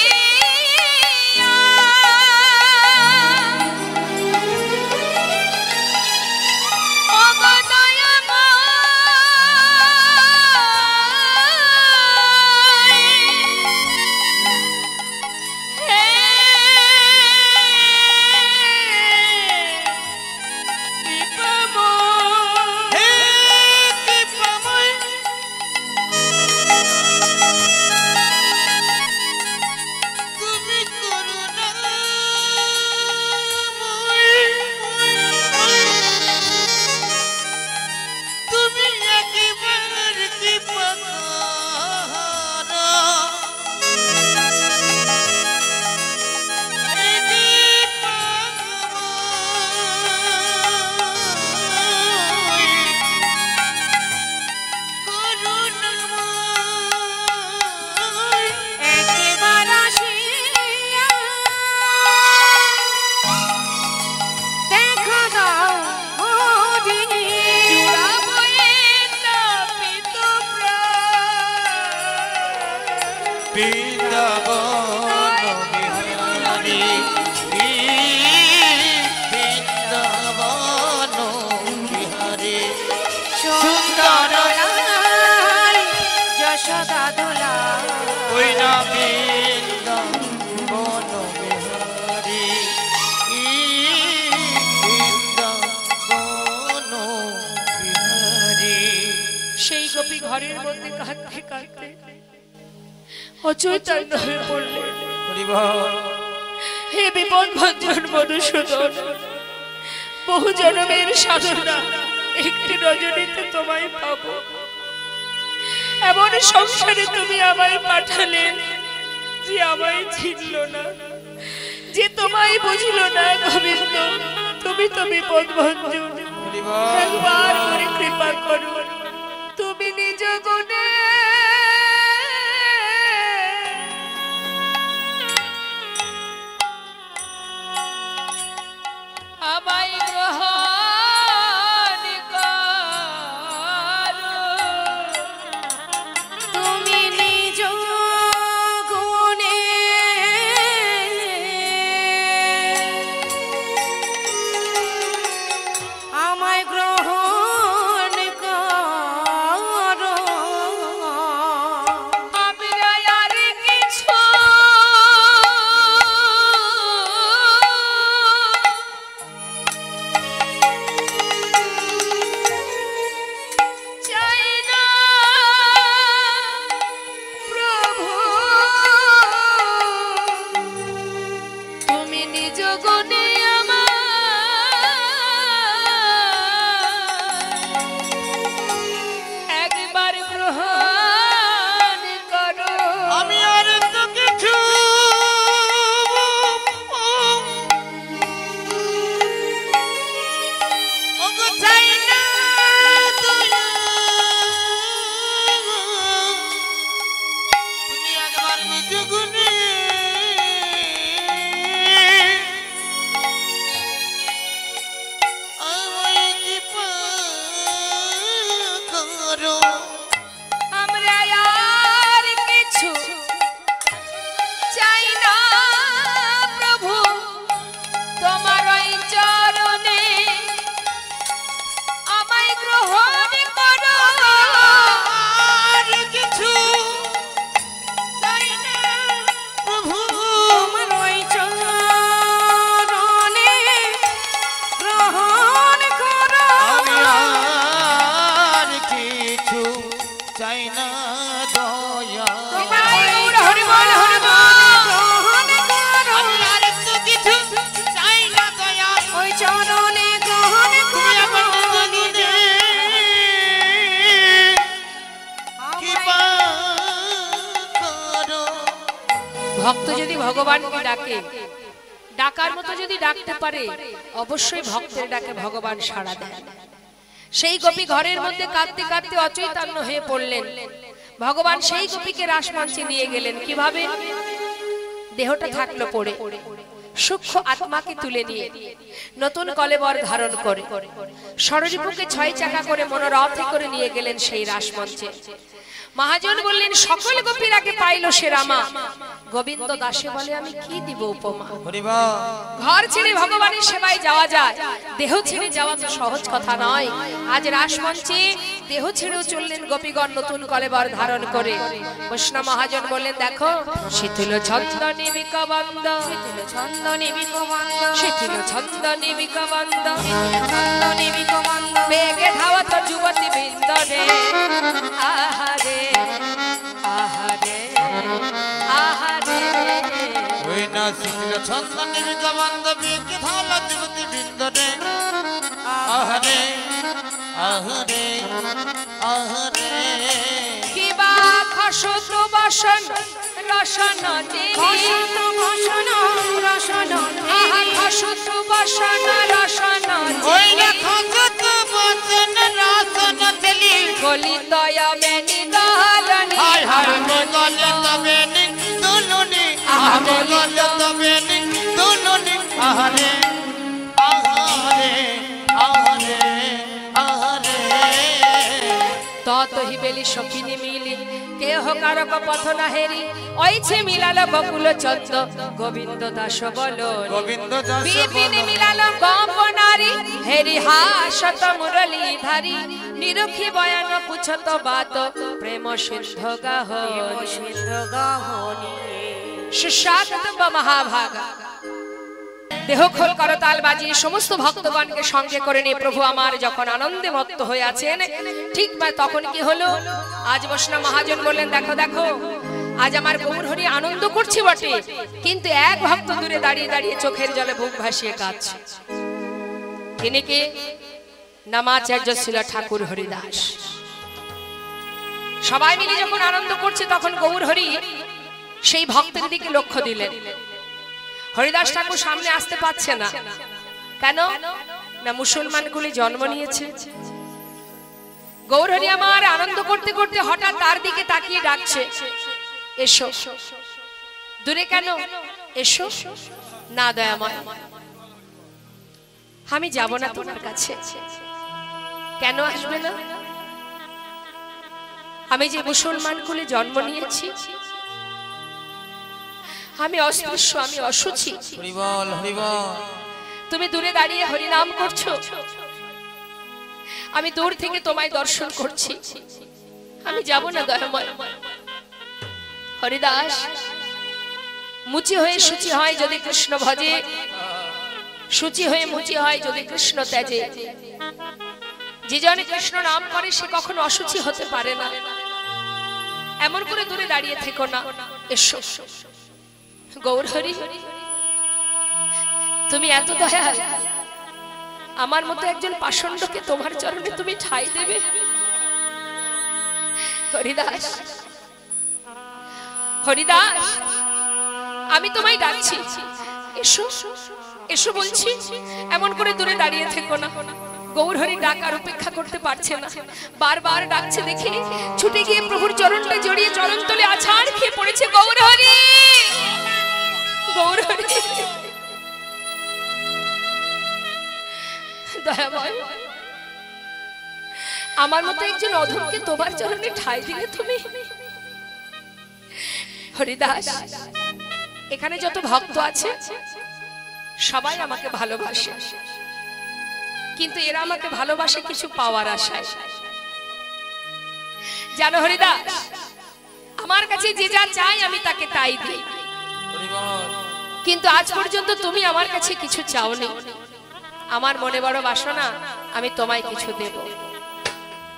বৃন্দাবন বিহারী, বৃন্দাবন বিহারী। সুন্দর লাল যশোদা দোলাল, ওই না বৃন্দাবন বিহারী, বৃন্দাবন বিহারী। সেই গোপী ঘরের মধ্যে কাঁদতে কাঁদতে অচৈতন্য হয়ে পড়লেন। হে বিপদ ভঞ্জন মধুসূদন, বহু জন্মের সাধনা একটি রজনীতে তোমায় পাবো, এমন সংসারে তুমি আমায় পাঠালে যে আমায় চিনল না, যে তোমায় বুঝল না। গোবিন্দ, তুমি তো বিপদ ভঞ্জন, একবার করে কৃপা করো। তুমি নিজ গুণে আমায় গ্রহণ করো। তুমি নিজ গুণে আমায় গ্রহণ করো। ভক্ত যদি ভগবানকে ডাকে, ডাকার মতো যদি ডাকতে পারে, অবশ্যই ভক্তের ডাকে ভগবান সাড়া দেন। সেই গোপী ঘরের মধ্যে কাঁদতে কাঁদতে অচৈতন্য হয়ে পড়লেন। ভগবান সেই গোপীকে রাসমঞ্চে নিয়ে গেলেন। কিভাবে? দেহটা থাকলো পড়ে, সূক্ষ্ম আত্মাকে তুলে নিয়ে নতুন কলেবর ধারণ করে ষড়রিপুকে 6 চাকা করে মনোরথে করে নিয়ে গেলেন সেই রাসমঞ্চে। মহাজন বললেন, সকল গোপীরাকে পাইল সে রামা। গোবিন্দ দাসে বলে, আমি কি দিব উপমা? ঘর ছেড়ে ভগবানের সেবায় যাওয়া যায়, দেহ ছেড়ে যাওয়া তো সহজ কথা নয়। আজ রাসমঞ্চে দেহ ছেড়েও চললেন গোপীগণ নতুন কলেবর ধারণ করে। বৈষ্ণব মহাজন বললেন, দেখো শিথিল ছন্দ নিবিক বন্দ, শিথিল ছন্দ নিবিক বন্দ, শিথিল ছন্দ নিবিক বন্দ, ছন্দ নিবিক বন্দ, বেগে ধাবত যুবতী বৃন্দ রে। আহারে আহারে আহারে, ওই না শিথিল ছন্দ নিবিক বন্দ, বেগে ধাবত যুবতী বৃন্দ রে। আহারে আহারে আহারে, কিবা খসত বসন রসন খসত বসন রসন, খসত বসন রসন, ওই না খসত বসন রসন তেলি, গলিত বেনি দলনি, হায় হায় গলিত বেনি দুলুনি, আহারে গলিত বেনি দুলুনি। আহারে আহারে আহারে আহারে, ততহি বেলি সখিনী মিলি, কেহ কারক পথ না হেরি, ওইছে মিলাল বকুল চন্দ, গোবিন্দ দাস বল। গোবিন্দ দাস বিপিনে মিলাল গপ নারী, হেরি হাসত মুরলী ধারি, নিরখি বয়ান পুছত বাত, প্রেম সিদ্ধ গাহনি। সুশান্ত মহাভাগা দেহ খোল করতাল বাজিয়ে সমস্ত ভক্তগণকে সঙ্গে করে নিয়ে প্রভু আমার যখন আনন্দে মত্ত হয়ে আছেন, ঠিক তখন কি হলো? আজ বৈষ্ণব মহাজন বললেন, দেখো দেখো, আজ আমার গৌর হরি আনন্দ করছে বটে, কিন্তু এক ভক্ত দূরে দাঁড়িয়ে দাঁড়িয়ে চোখের জলে বুক ভাসিয়ে কাঁদছে। তিনি কে? নামাচার্য ছিল ঠাকুর হরিদাস। সবাই মিলে যখন আনন্দ করছে, তখন গৌর হরি সেই ভক্তের দিকে লক্ষ্য দিলেন। হরিদাস ঠাকুর সামনে আসতে পারছে না। কেন? না মুসলমানগুলি জন্ম নিয়েছে। গৌর হরি আমার আনন্দ করতে করতে হঠাৎ তার দিকে তাকিয়ে ডাকছে, এসো। দূরে কেন? এসো না দয়াময়, আমি যাব না তোমার কাছে। কেন আসবে না? আমি যে মুসলমান কুলে জন্ম নিয়েছি, আমি অস্পৃশ্য, আমি অসুচি। হরিবল হরিবল, তুমি দূরে দাঁড়িয়ে হরিনাম করছো, আমি দূর থেকে তোমায় দর্শন করছি, আমি যাব না দয়াময়। হরিদাস মুচি হয়ে সূচি হয় যদি কৃষ্ণ ভজে, সূচি হয়ে মুচি হয় যদি কৃষ্ণ ত্যাজে। যে জনে কৃষ্ণ নাম করে সে কখনো অসুচি হতে পারে না। এমন করে দূরে দাঁড়িয়ে থেকো না, এসো। গৌর হরি, তুমি এত দয়াল, আমার মতো একজন পাষণ্ডকে তোমার চরণে তুমি ঠাঁই দেবে? হরিদাস, হরিদাস, আমি তোমায় ডাকছি, এসো এসো বলছি। এমন করে দূরে দাঁড়িয়ে থেকো না। গৌর হরি ডাকার উপেক্ষা করতে পারছে না, বারবার ডাকছে দেখে ছুটে গিয়ে প্রভুর চরণটা জড়িয়ে চরণ তলে আছাড় খেয়ে পড়েছে। গৌর হরি, গৌর হরি, দয়াময়, আমার মতো একজন অধমকে তোমার চরণে ঠাঁই দিলে তুমি? হরিদাস, এখানে যত ভক্ত আছে সবাই আমাকে ভালোবাসে, কিন্তু এরা আমাকে ভালোবাসে কিছু পাওয়ার আশায়। জানো হরিদাস, আমার কাছে যে যা চাই আমি তাকে তাই দিই, কিন্তু আজ পর্যন্ত তুমি আমার কাছে কিছু চাওনি। আমার মনে বড় বাসনা, আমি তোমায় কিছু দেব।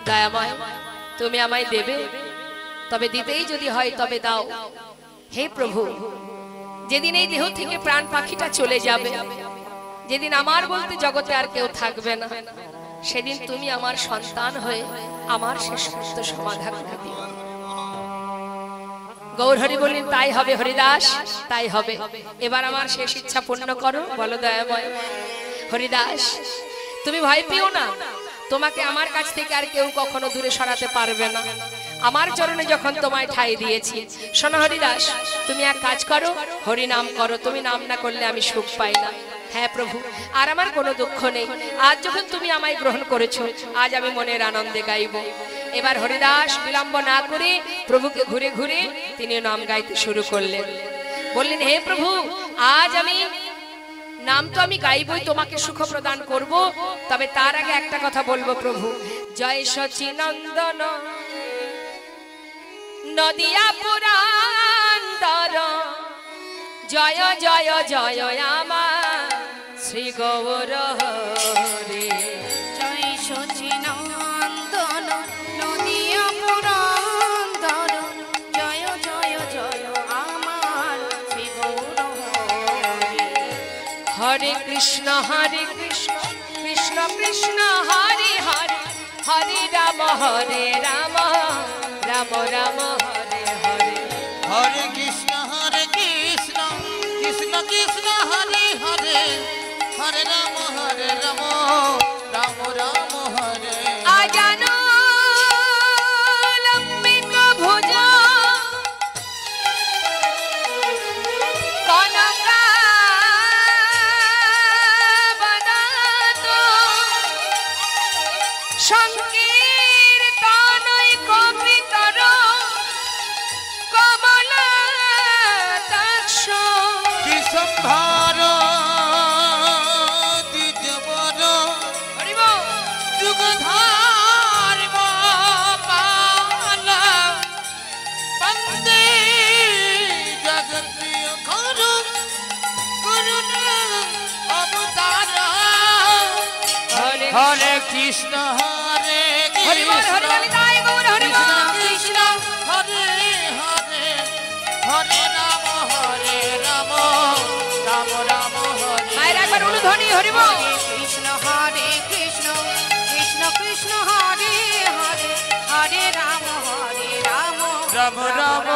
দয়াময়, তুমি আমায় দেবে? তবে দিতেই যদি হয় তবে দাও। হে প্রভু, যেদিন এই দেহ থেকে প্রাণ পাখিটা চলে যাবে, যেদিন আমার বলতে জগতে আর কেউ থাকবে না, সেদিন তুমি আমার সন্তান হয়ে আমার শেষ কৃত্য সমাধান করে দিও। গৌর হরি বললেন তাই হবে হরিদাস, তাই হবে। এবার আমার শেষ ইচ্ছা পূর্ণ করো, বলো দয়াময়। হরিদাস তুমি ভয় পেও না, তোমাকে আমার কাছ থেকে আর কেউ কখনো দূরে সরাতে পারবে না। আমার চরণে যখন তোমায় ঠাঁই দিয়েছি, শোনো হরিদাস, তুমি এক কাজ করো, হরি নাম করো। তুমি নাম না করলে আমি সুখ পাই না। হ্যাঁ প্রভু, আর আমার কোনো দুঃখ নেই। আজ যখন তুমি আমায় গ্রহণ করেছো, আজ আমি মনের আনন্দে গাইব। এবার হরিদাস বিলম্ব না করে প্রভুকে ঘুরে ঘুরে তিনি নাম গাইতে শুরু করলেন। বললেন হে প্রভু, আজ আমি নাম তো আমি গাইবই, তোমাকে সুখ প্রদান করব, তবে তার আগে একটা কথা বলবো প্রভু। জয় সচিনন্দন নদিয়া পুরান্দর, জয় জয় জয় আমার শ্রী গৌর হরি। জয় সচিনন্দন নদিয়া পুরন্দর, জয় জয় জয় আমার শ্রী গৌর হরি। হরে কৃষ্ণ কৃষ্ণ কৃষ্ণ হরে হরে, হরে রাম রাম রাম হরে হরে। হরে কৃষ্ণ কৃষ্ণ কৃষ্ণ হরে হরে, হরে রাম রাম রাম হরে। আজানো লম্বিত ভুজ কনকাবদাত, সংকীর্তনৈ কপিতর কমলাতাক্ষ। বিশ্বম্ভর দ্বিজবর যুগধর্ম পাল, বন্দে জগৎপ্রিয় করু করুণ অবতার। হরে কৃষ্ণ হরে কৃষ্ণ কৃষ্ণ হরে হরে, হরে রাম রাম রাম হরে। মায়ের একবার অনুধ্বনি হরিব। কৃষ্ণ হরে কৃষ্ণ কৃষ্ণ কৃষ্ণ হরে হরে, হরে রাম রাম রাম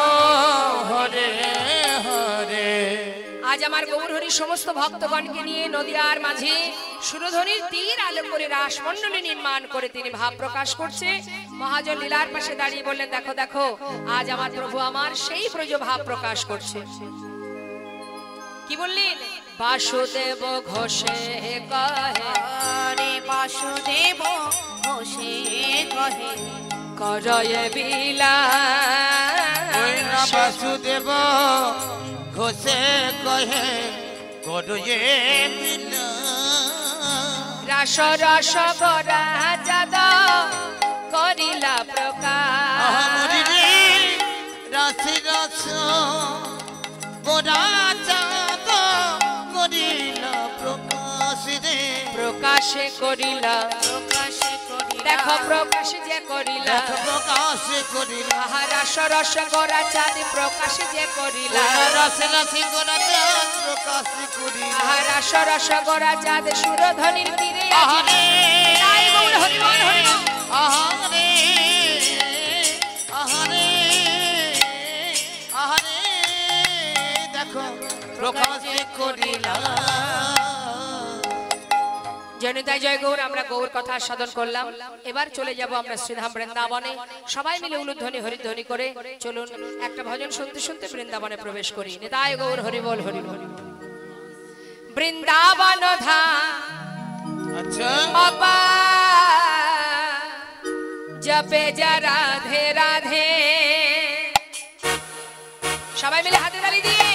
হরে হরে। আজ আমার গৌর হরির সমস্ত ভক্তগণকে নিয়ে নদিয়ার মাঝে সুরধ্বনির তীর আলো করে রাসমণ্ডলী নির্মাণ করে তিনি ভাব প্রকাশ করছে। মহাজন লীলার পাশে দাঁড়িয়ে বললেন দেখো দেখো, আজ আমার প্রভু আমার সেই ব্রজ ভাব প্রকাশ করছে। কি বললেন? বাসুদেব ঘোষে কহে, হরে বাসুদেব ঘোষে কহে, করয়ে বিলা। বাসুদেব ঘোষে কহে, করয়ে বিলা। রাস রস গরা যাদ করিলা প্রকাশ। রাশি রস গোরা চাঁদ করিলা প্রকাশ রে। প্রকাশে করিলা, প্রকাশে করিলা, দেখো প্রকাশে যে করিলা। প্রকাশে করিলা, রাস রস গরা চাঁদ প্রকাশে যে করিলা। রাশি রাশি গোরা চাঁদ প্রকাশে করিলা। রাস রস গরা চাঁদ সুরধ্বনির তীরে। আহারে তাই গৌর হরি বল হরি বল। আহারে আহারে আহারে, দেখো প্রকাশে করিলা। জয়নিতাই জয় গৌর। আমরা গৌর কথা সাধন করলাম, এবার চলে যাব আমরা শ্রীধাম বৃন্দাবনে। সবাই মিলে উলুধ্বনি হরিধ্বনি করে চলুন একটা ভজন শুনতে শুনতে বৃন্দাবনে প্রবেশ করি। নিতাই গৌর হরি বল হরি বল। বৃন্দাবন ধাম আচ্ছা অপা জপে যা রাধে রাধে। সবাই মিলে হাতে তালি দিয়ে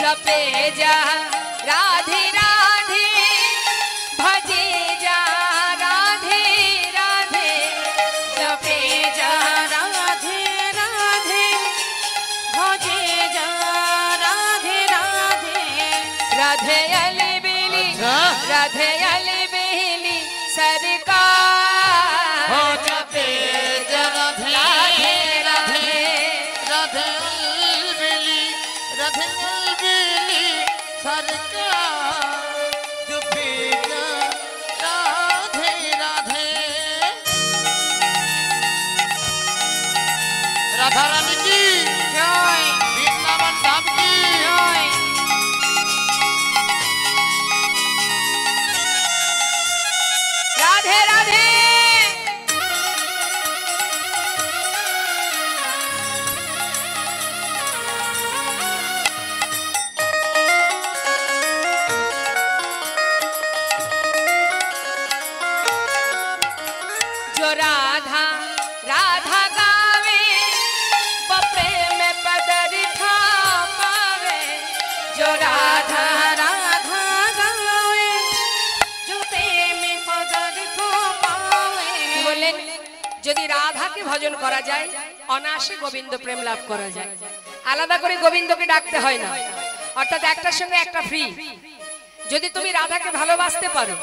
जपे जा राधे राधे भजे जा राधे राधे जपे जा राधे राधे भजे जा राधे राधे राधे अली बेली राधे अली बेली सरकार हो जपे जा राधे राधे राधे अलबेली राधे अलबेली सरकार जपे जा राधे राधे राधा रानी की जय वृंदावन धाम की जय राधे राधे जो राधा राधा गावे वो प्रेम पदरिथा पावे जो राधा राधा गावे जो प्रेम पदार्थ पावे বলেন যদি রাধাকে ভজন করা যায় অনায়াসে গোবিন্দ প্রেম লাভ করা যায় আলাদা করে গোবিন্দকে ডাকতে হয় না অর্থাৎ একটার সঙ্গে একটা ফ্রি যদি তুমি রাধাকে ভালোবাসতে পারো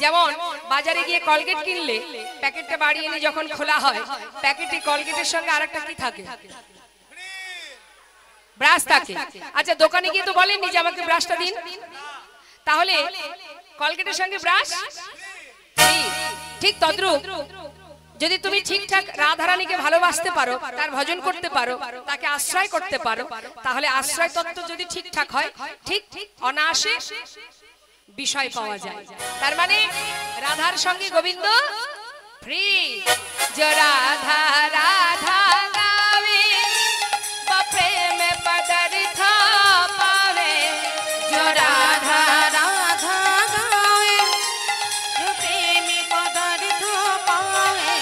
যেমন বাজারে গিয়ে কলগেট কিনলে প্যাকেটটা বাড়ি এনে যখন খোলা হয় প্যাকেটে কলগেটের সঙ্গে আরেকটা কি থাকে ব্রাশ থাকে আচ্ছা দোকানে গিয়ে তো বলেননি যে আমাকে ব্রাশটা দিন তাহলে কলগেটের সঙ্গে ব্রাশ ঠিক তদ্রূপ যদি তুমি ঠিকঠাক রাধারানীকে ভালোবাসতে পারো তার ভজন করতে পারো তাকে আশ্রয় করতে পারো তাহলে আশ্রয় তত্ত্ব যদি ঠিকঠাক হয় ঠিক অনায়াসে বিষয় পাওয়া যায় তার মানে রাধার সঙ্গে গোবিন্দ ফ্রি जो राधा राधा गावे वो प्रेम पदार्थ पावे जो राधा राधा गावे जो प्रेम पदार्थ पावे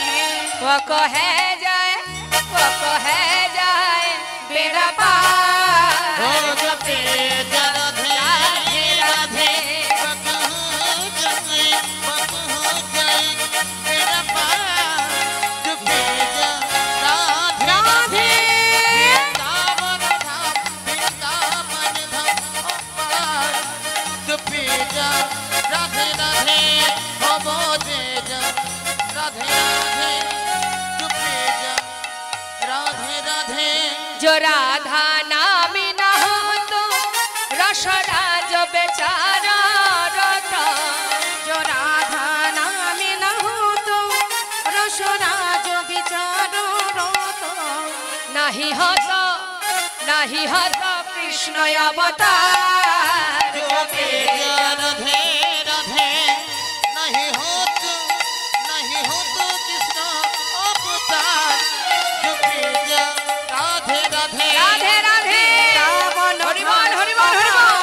वो कहे जाए बेड़ा पार हो जपे जा राधे राधे जपे हो जाए मेरा पार जपे जा राधे राधे वृंदावन धाम पार जपे जा राधे राधे हो बोझे जा राधे राधे जपे जा राधे राधे जो राधा नाम न हो तो रसराज बेचारा रोता जो राधा नाम न हो तो रसराज विचारो रोतो नहीं होता कृष्ण अवतार जपे जा राधे राधे नहीं हो तो कृष्ण अवतार जपे जा राधे राधे राधे राधे रावण हरि बोल हरि बोल हरि बोल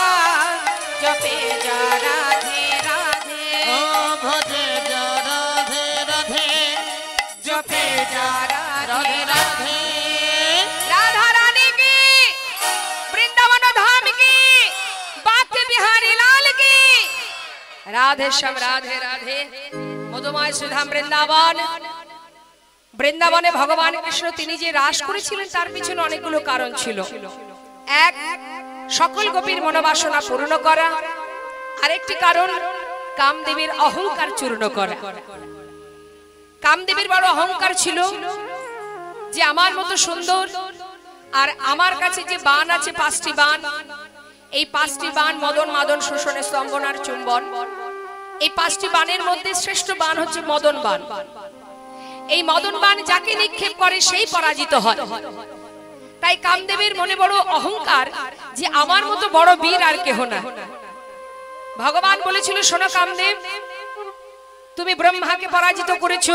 जपे जा राधे राधे ओ भजे जा राधे राधे जपे जा राधे राधे राधा रानी की वृंदावन धाम की बाके बिहारी लाल की राधे श्याम राधे राधे মধুময় সুধাম বৃন্দাবন বৃন্দাবনে ভগবান কৃষ্ণ তিনি যে রাস করেছিলেন তার পিছনে অনেকগুলো কারণ ছিল এক সকল গোপীর মনোবাসনা পূর্ণ করা আরেকটি কারণ কামদেবীর অহংকার চূর্ণ করা কামদেবীর বড় অহংকার ছিল যে আমার মতো সুন্দর আর আমার কাছে যে বান আছে 5টি বান এই 5টি বান মদন মাদন শোষণে স্তম্ভন আর চুম্বন এই 5টি বানের মধ্যে শ্রেষ্ঠ বান হচ্ছে মদন বান এই মদন বান যাকে নিক্ষেপ করে সেই পরাজিত হয় তাই কামদেবের মনে বড় অহংকার যে আমার মতো বড় বীর আর কেহ না ভগবান বলেছিল শোনো কামদেব তুমি ব্রহ্মাকে পরাজিত করেছো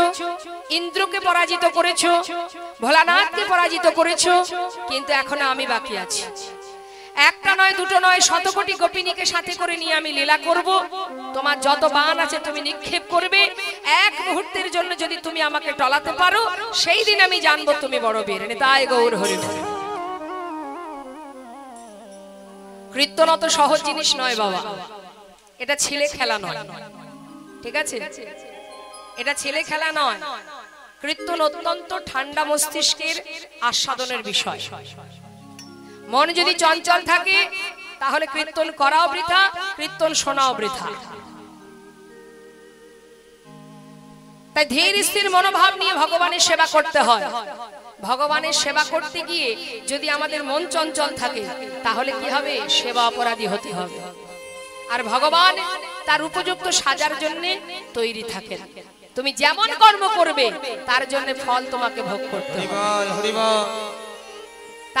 ইন্দ্রকে পরাজিত করেছো ভোলানাথকে পরাজিত করেছো কিন্তু এখনো আমি বাকি আছি একটা নয় দুটো নয় শত কোটি গোপিনীকে সাথে করে নিয়ে আমি লীলা করব তোমার যত বাণ আছে তুমি নিক্ষেপ করবে এক মুহূর্তের জন্য যদি তুমি আমাকে টলাতে পারো সেই দিন আমি জানবো তুমি বড় বীর তাই গৌর হরি কীর্তন অত সহজ জিনিস নয় বাবা, এটা ছেলে খেলা নয়, ঠিক আছে? এটা ছেলে খেলা নয়। কীর্তন অত্যন্ত ঠান্ডা মস্তিষ্কের আস্বাদনের বিষয়। মন যদি চঞ্চল থাকে তাহলে কীর্তন করাও বৃথা, কীর্তন শোনাও বৃথা। তাই ধীর স্থির মনোভাব নিয়ে ভগবানের সেবা করতে হয়। ভগবানের সেবা করতে গিয়ে যদি আমাদের মন চঞ্চল থাকে তাহলে কি হবে? সেবা অপরাধী হতে হবে। আর ভগবান তার উপযুক্ত সাজার জন্য তৈরি থাকেন। তুমি যেমন কর্ম করবে তার জন্য ফল তোমাকে ভোগ করতে হবে।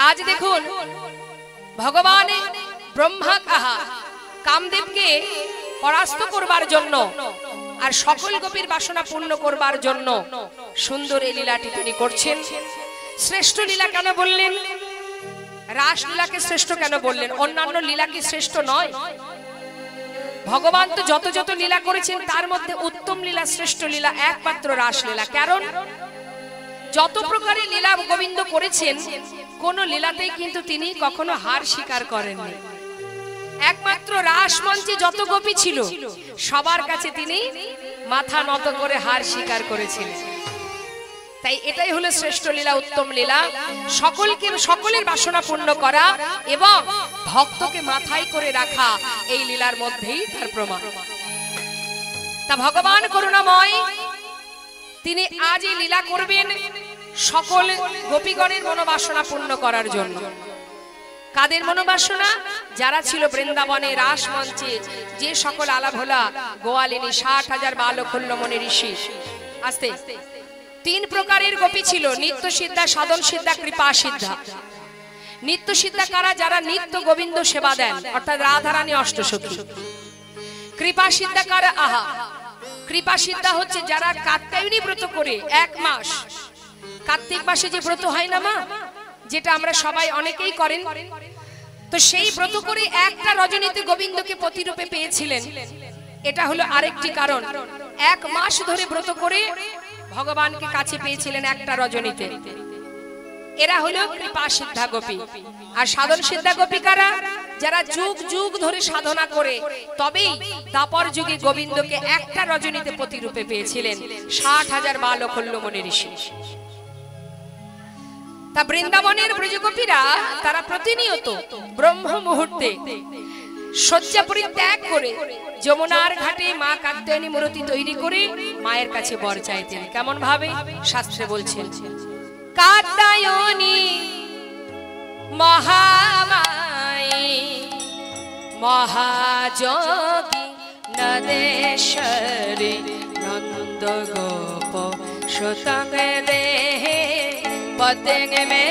আজ দেখুন, ভগবান ব্রহ্মা কামদেবকে পরাস্ত করবার জন্য আর সকল গোপীর বাসনা পূর্ণ করবার জন্য সুন্দর এই লীলাটি তিনি করছেন। শ্রেষ্ঠ লীলা কেন বললেন? রাসলীলাকে শ্রেষ্ঠ কেন বললেন? অন্যান্য লীলা কি শ্রেষ্ঠ নয়? ভগবান তো যত যত লীলা করেছেন তার মধ্যে উত্তম লীলা, শ্রেষ্ঠ লীলা একমাত্র রাসলীলা। কারণ যত প্রকারের লীলা গোবিন্দ করেছেন কোন লীলাতেই কিন্তু তিনি কখনো হার স্বীকার করেননি। একমাত্র রাস মঞ্চে যত গোপী ছিল সবার কাছে তিনি মাথা নত করে হার স্বীকার করেছিলেন। তাই এটাই হলো শ্রেষ্ঠ লীলা, উত্তম লীলা। সকলের বাসনা পূর্ণ করা এবং ভক্তকে মাথায় করে রাখা এই লীলার মধ্যেই তার প্রমাণ। তা ভগবান করুণাময়, তিনি আজ এই লীলা করবেন সকল গোপীগণের মনোবাসনা পূর্ণ করার জন্য। কাদের মনোবাসনা? যারা ছিল বৃন্দাবনে রাস মঞ্চে, যে সকল আলাভোলা গোয়ালিনী 60,000 বালকল্যমণি ঋষি। আস্তে তিন প্রকারের গোপী ছিল: নিত্য সিদ্ধা, সাধন সিদ্ধা, কৃপা সিদ্ধা। নিত্য সিদ্ধা কারা? যারা নিত্য গোবিন্দ সেবা দেন, অর্থাৎ রাধারানী অষ্টসখী। কৃপা সিদ্ধা কারা? কৃপা সিদ্ধা হচ্ছে যারা কাত্যায়নী ব্রত করে 1 মাস, কার্তিক মাসে যে ব্রত হয় না মা, যেটা আমরা সবাই অনেকেই করেন, তো সেই ব্রত করে একটা রজনীতে গোবিন্দকে পতিরূপে পেয়েছিলেন। এটা হলো আরেকটি কারণ। 1 মাস ধরে ব্রত করে ভগবানকে কাছে পেয়েছিলেন একটা রজনীতে। এরা হলো কৃপা সিদ্ধা গোপী। আর সাধন সিদ্ধা গোপী কারা? যারা যুগ যুগ ধরে সাধনা করে তবেই দাপর যুগে গোবিন্দকে একটা রজনীতে পতিরূপে পেয়েছিলেন 60,000 বালকল্যমণি ঋষি। তা বৃন্দাবনের ব্রজগোপীরা তারা প্রতিনিয়ত ব্রহ্ম মুহূর্তে শয্যা পরিত্যাগ করে যমুনার ঘাটে মা কাত্যায়নী মূর্তি তৈরি করে মায়ের কাছে বর চাইতেন। কেমন ভাবে? শাস্ত্রে বলছেন, কাত্যায়নী মহামায়ী মহাযোগী নদেশ্বরী নন্দ গোপ সুতং দেহে পতেঙ্গ মে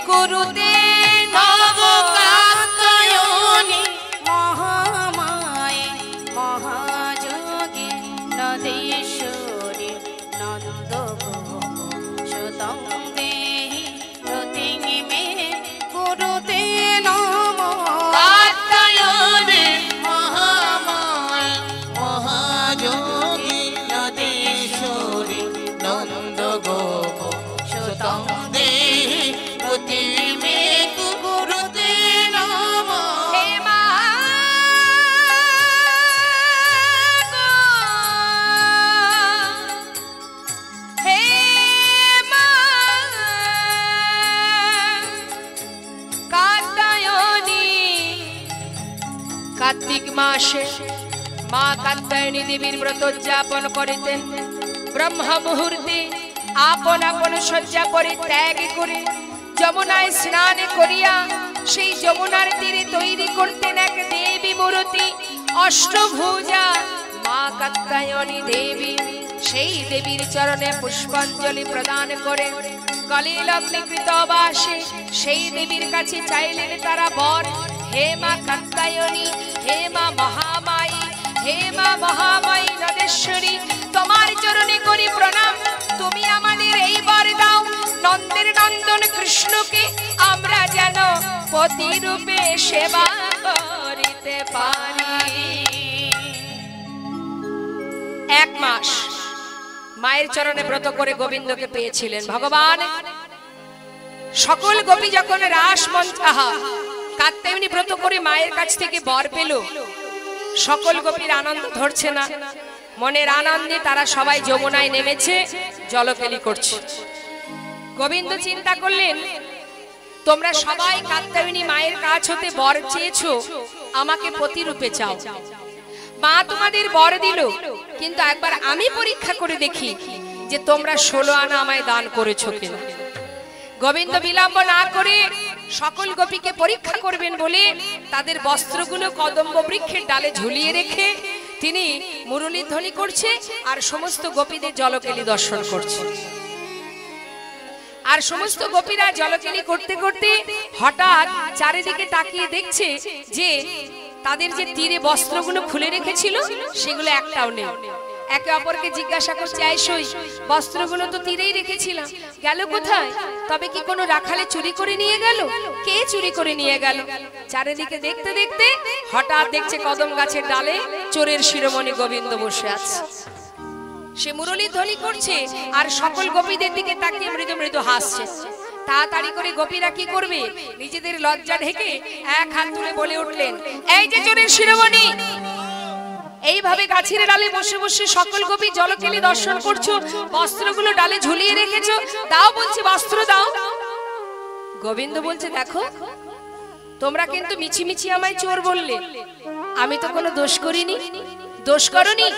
কুরুতে নব। কাত্যায়নী মহামায়ে মহাযোগী নদেশ্বরী নন্দ গোপ সুতং দেহি পতেঙ্গ মে কুরুতে নব। কাত্যায়নী মহামায়া মহাযোগী নদেশ্বরী নন্দ গোপ সুতং দেহি পতেঙ্গ মে কুরুতে নম। হে মা হে মা কাত্যায়নী। কার্তিক মাসে মা কাত্যায়নী দেবীর ব্রত উদযাপন করিতেন। ব্রহ্ম মুহূর্তে আপন আপন শয্যা পরিত্যাগ করে যমুনায় স্নান করিয়া সেই যমুনার তীরে তৈরি করতেন এক দেবী মূর্তি, অষ্টভুজা মা কাত্যায়নী দেবী। সেই দেবীর চরণে পুষ্পাঞ্জলি প্রদান করে গলে লগ্নিকৃত বাসে সেই দেবীর কাছে চাইলেন তারা বর। হে মা কাত্যায়নী, হে মা মহামায়ী, হে মা মহামায়ী নদেশ্বরী, তোমার চরণে করি প্রণাম। তুমি আমাদের এই বর দাও, নন্দের নন্দন কৃষ্ণকে আমরা যেন পতি রূপে সেবা করিতে পারি। 1 মাস মায়ের চরণে ব্রত করে গোবিন্দকে পেয়েছিলেন ভগবান। সকল গোপী যখন রাস মঞ্চ কাত্যায়নী ব্রত করে মায়ের কাছ থেকে বর পেল। সকল গোপীর আনন্দ ধরছে না, মনের আনন্দে তারা সবাই যমুনায় নেমেছে, জলকেলি করছে। গোবিন্দ চিন্তা করলেন, তোমরা সবাই কাত্যায়নী মায়ের কাছ হতে বর চেয়েছো, আমাকে প্রতিরূপে চাও। মা তোমাদের বর দিল, কিন্তু একবার আমি পরীক্ষা করে দেখি যে তোমরা 16 আনা আমায় দান করেছো কিনা। গোবিন্দ বিলম্ব না করে সকল গোপীকে পরীক্ষা করবেন বলে তাদের বস্ত্রগুলো কদম্ব বৃক্ষের ডালে ঝুলিয়ে রেখে তিনি মুরলী ধ্বনি করছে আর সমস্ত গোপীদের জলকেলি দর্শন করছে। আর সমস্ত গোপীরা জলকেলি করতে করতে হঠাৎ চারিদিকে তাকিয়ে দেখছে যে তাদের যে তীরে বস্ত্রগুলো খুলে রেখেছিল সেগুলো একটাও নেই। একে অপরকে জিজ্ঞাসা করছে, আইসই বস্ত্রগুলো তো তীরেই রেখেছিলাম, গেল কোথায়? তবে কি কোনো রাখালে চুরি করে নিয়ে গেল? কে চুরি করে নিয়ে গেল? চারিদিকে দেখতে দেখতে হঠাৎ দেখছে কদম গাছের ডালে চোরের শিরোমণি গোবিন্দ বসে আছে। সে মুরলী ধ্বনি করছে আর সকল গোপীদের দিকে তাকিয়ে মৃদু মৃদু হাসছে। তাড়াতাড়ি করে গোপীরা কি করবে, নিজেদের লজ্জা ঢেকে এক হাত তুলে বলে উঠলেন, এই যে চোরের শিরোমণি, এইভাবে গাছের ডালে বসে বসে সকল গোপী জলকেলি দর্শন করছো, বস্ত্রগুলো ডালে ঝুলিয়ে রেখেছো, দাও বলছি বস্ত্র দাও। গোবিন্দ বলছে, দেখো তোমরা কিন্তু মিছিমিছি আমায় চোর বললে, আমি তো কোনো দোষ করিনি। দোষ করনি,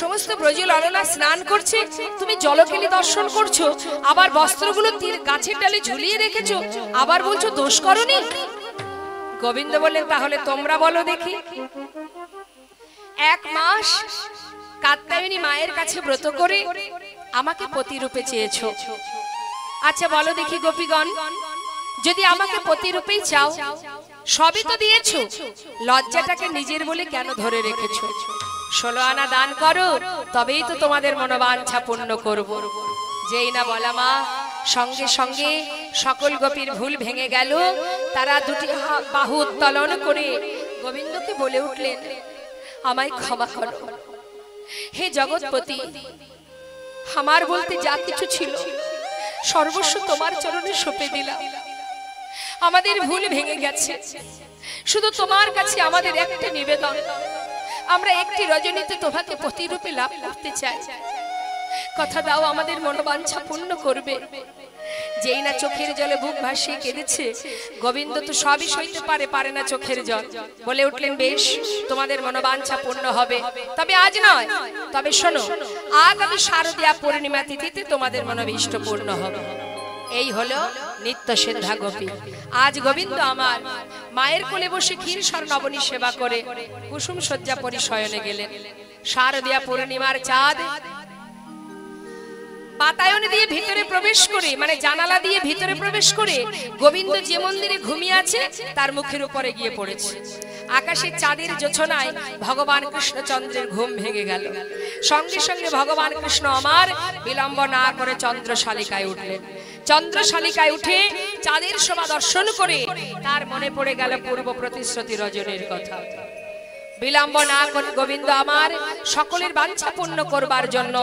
সমস্ত ব্রজ ললনা স্নান করছে, তুমি জলকেলি দর্শন করছো, আবার বস্ত্রগুলো গাছের ডালে ঝুলিয়ে রেখেছো, আবার বলছো দোষ করনি। গোবিন্দ বললেন, তাহলে তোমরা বলো দেখি। 1 মাস কাত্যায়নী মায়ের কাছে ব্রত করে আমাকে প্রতিরূপে চেয়েছো, আচ্ছা বলো দেখি গোপীগণ, যদি আমাকে প্রতিরূপেই চাও, সবই তো দিয়েছো, লজ্জাটাকে নিজের বলে কেন ধরে রেখেছো? 16 আনা দান করো, তবেই তো তোমাদের মনোবাঞ্ছা পূর্ণ করব। যেই না বলা মা, সঙ্গে সঙ্গে সকল গোপীর ভুল ভেঙে গেল। তারা দুটি বাহু উত্তোলন করে গোবিন্দকে বলে উঠলেন, আমায় ক্ষমা করো হে জগৎপতি, আমার বলতে যা কিছু ছিল সর্বস্ব তোমার চরণে সঁপে দিলাম। আমাদের ভুল ভেঙে গেছে, শুধু তোমার কাছে আমাদের একটা নিবেদন, আমরা একটি রজনীতে তোমাকে প্রতিরূপে লাভ করতে চাই। কথা দাও আমাদের মনোবাঞ্ছা পূর্ণ করবে। যেই না চোখের জলে বুক ভাসিয়ে কেঁদেছে, গোবিন্দ তো সবই সইতে পারে না চোখের জল, বলে উঠলেন, বেশ তোমাদের মনোবাঞ্ছা পূর্ণ হবে, তবে আজ নয়, তবে শোনো, আগামী শারদীয়া পূর্ণিমা তিথিতে তোমাদের মনোভীষ্ট পূর্ণ হবে। এই হলো নিত্য সিদ্ধা গোপী। আজ গোবিন্দ আমার মায়ের কোলে বসে ক্ষীর নবনী সেবা করে কুসুম শয্যা পরিশয়নে গেলেন। শারদীয়া পূর্ণিমার চাঁদ বাতায়ন দিয়ে ভিতরে প্রবেশ করে, মানে জানালা দিয়ে ভিতরে প্রবেশ করে গোবিন্দ যে মন্দিরে ঘুমিয়ে আছে তার মুখের উপরে গিয়ে পড়েছে। আকাশে চাঁদের জোছনায় ভগবান কৃষ্ণচন্দ্রের ঘুম ভেঙে গেল। সঙ্গে সঙ্গে ভগবান কৃষ্ণ আমার বিলম্ব না করে চন্দ্রশালিকায় উঠলেন। চন্দ্রশালিকায় উঠে চাঁদের শোভা দর্শন করে তার মনে পড়ে গেল পূর্ব প্রতিশ্রুতি রজনীর কথা। বিলম্ব না করে গোবিন্দ আমার সকলের বাঞ্ছা পূর্ণ করবার জন্য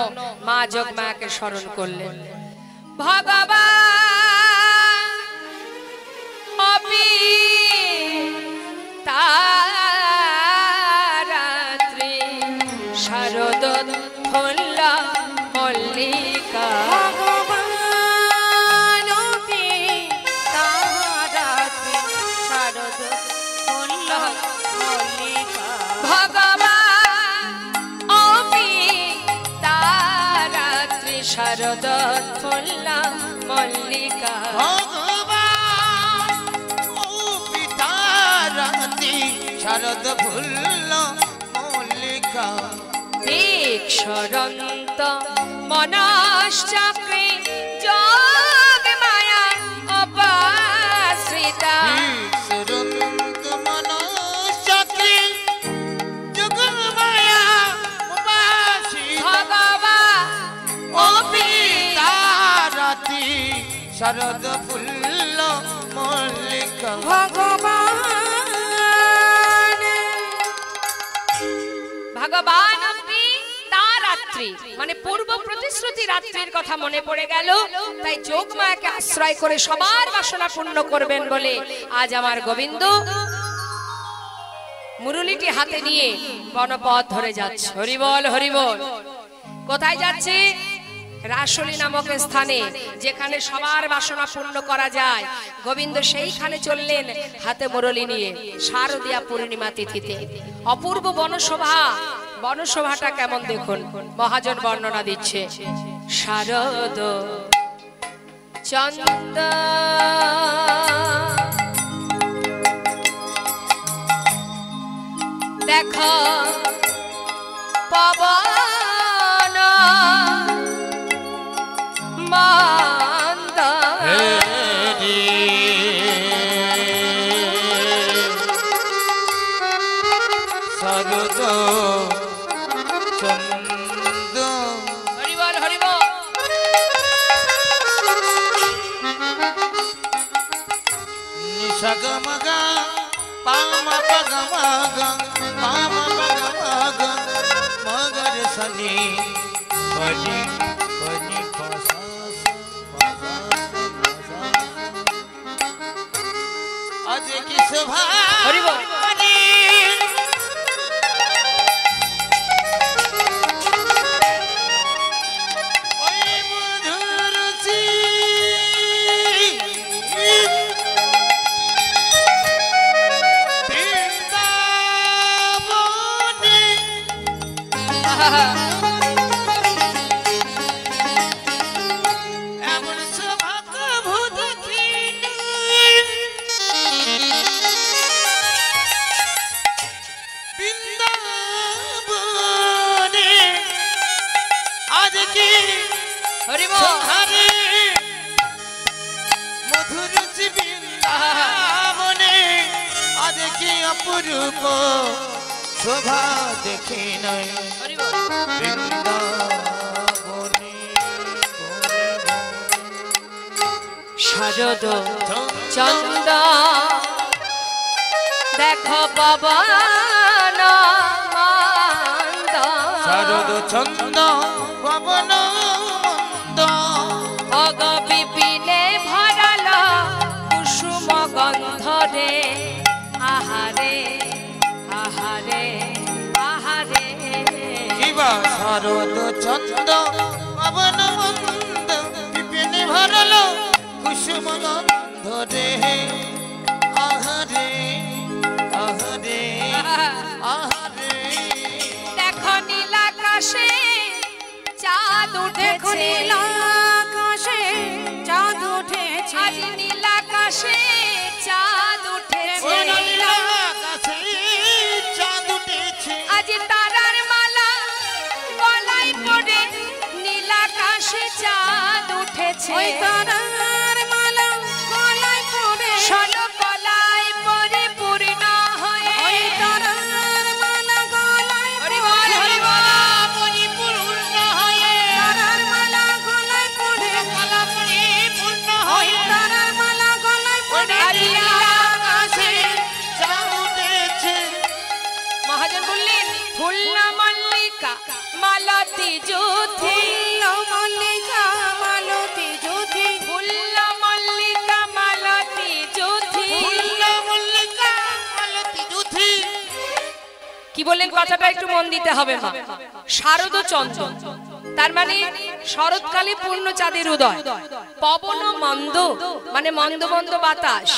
মা যোগমায়াকে স্মরণ করলেন। ভগবান অপি তারাত্রি শারদ ফুল্লা মল্লিকা, ভগবান অপি তারাত্রি শারদ ফুল্লা মল্লিকা, ভগবান অপি তারাত্রি শারদ ফুল্লা মল্লিকা, ভগবান অপি তারাত্রি শারদ ফুল্লা মল্লিকা, দীক্ষরন্ত মনশ্চক্রে যোগ মায়া অপাশ্রিতা, ঈশ্বরন্ত মনশ্চক্রে যোগমায়া উপাসিতা, ভগবান অপি তারাত্রি শারদ ফুল্ল মল্লিকা, ভগবান অপি তারাত্রি রাত্রি মানে পূর্ব প্রতিশ্রুতি রাত্রির কথা মনে পড়ে গেল, তাই যোগমায়াকে আশ্রয় করে সবার বাসনা পূর্ণ করবেন বলে আজ আমার গোবিন্দ মুরুলিটি হাতে নিয়ে বনপথ ধরে যাচ্ছে। হরিবল হরিবল। কোথায় যাচ্ছে? রাসলি নামক স্থানে, যেখানে সবার বাসনা পূর্ণ করা যায়। গোবিন্দ সেইখানে চললেন হাতে মুরলি নিয়ে শারদীয়া পূর্ণিমা তিথিতে। অপূর্ব বনশোভা, বনশোভাটা কেমন দেখুন, মহাজন বর্ণনা দিচ্ছে। শারদ চন্দ দেখো পবন মন্দ শারদ চন্দ হরিবল হরিবল। নিশাগমগা পামা পগমগা পামা পগমগা মগর সনি বনি বনি পসাস আজ কি শোভা হরিবল। অপরূপ শোভা দেখি নাই বৃন্দাবনে শারদ চন্দ দেখো পবন মন্দ। শারদ চন্দ পবন মন্দ অগ বিপিনে ভরাল কুসুম গন্ধরে আহারে আহারে আহারে। কিবা শারদ চন্দ পবন মন্দ বিপিনে ভরল কুসুম গন্ধরে আহারে আহারে আহারে। দেখো নীলাকাশে চাঁদ উঠেছে, নীলাকাশে চাঁদ উঠেছে, আজ নীলাকাশে চাঁদ উঠেছে, নীলাকাশে চাঁদ উঠেছে, আজ তারার মালা গলায় পড়ে নীলাকাশে চাঁদ উঠেছে, ওই তারার মালা গলায় পড়ে ষোলো গলায় পরিপূর্ণ হয়ে, ওই তারার মালা গলায় হরিবল হরিবল পরিপূর্ণ হয়ে তারার মালা গলায় পড়ে গলা পরিপূর্ণ ওই হয়ে তারার মালা গলায় পড়ে নীলাকাশে চাঁদ উঠেছে। মহাজন বললেন ফুল না মল্লিকা মালতী জ্যোতি, মল্লিকা মালতী জ্যোতি, ফুল না মল্লিকা মালতী জ্যোতি। মল্লিকা মালতী জ্যোতি। কি বললেন কথাটা একটু মন দিতে হবে মা। শারদ চন্দ্র তার মানে শরৎকালে পূর্ণ চাঁদের উদয়, পবন মন্দ মানে মন্দ মন্দ বাতাস,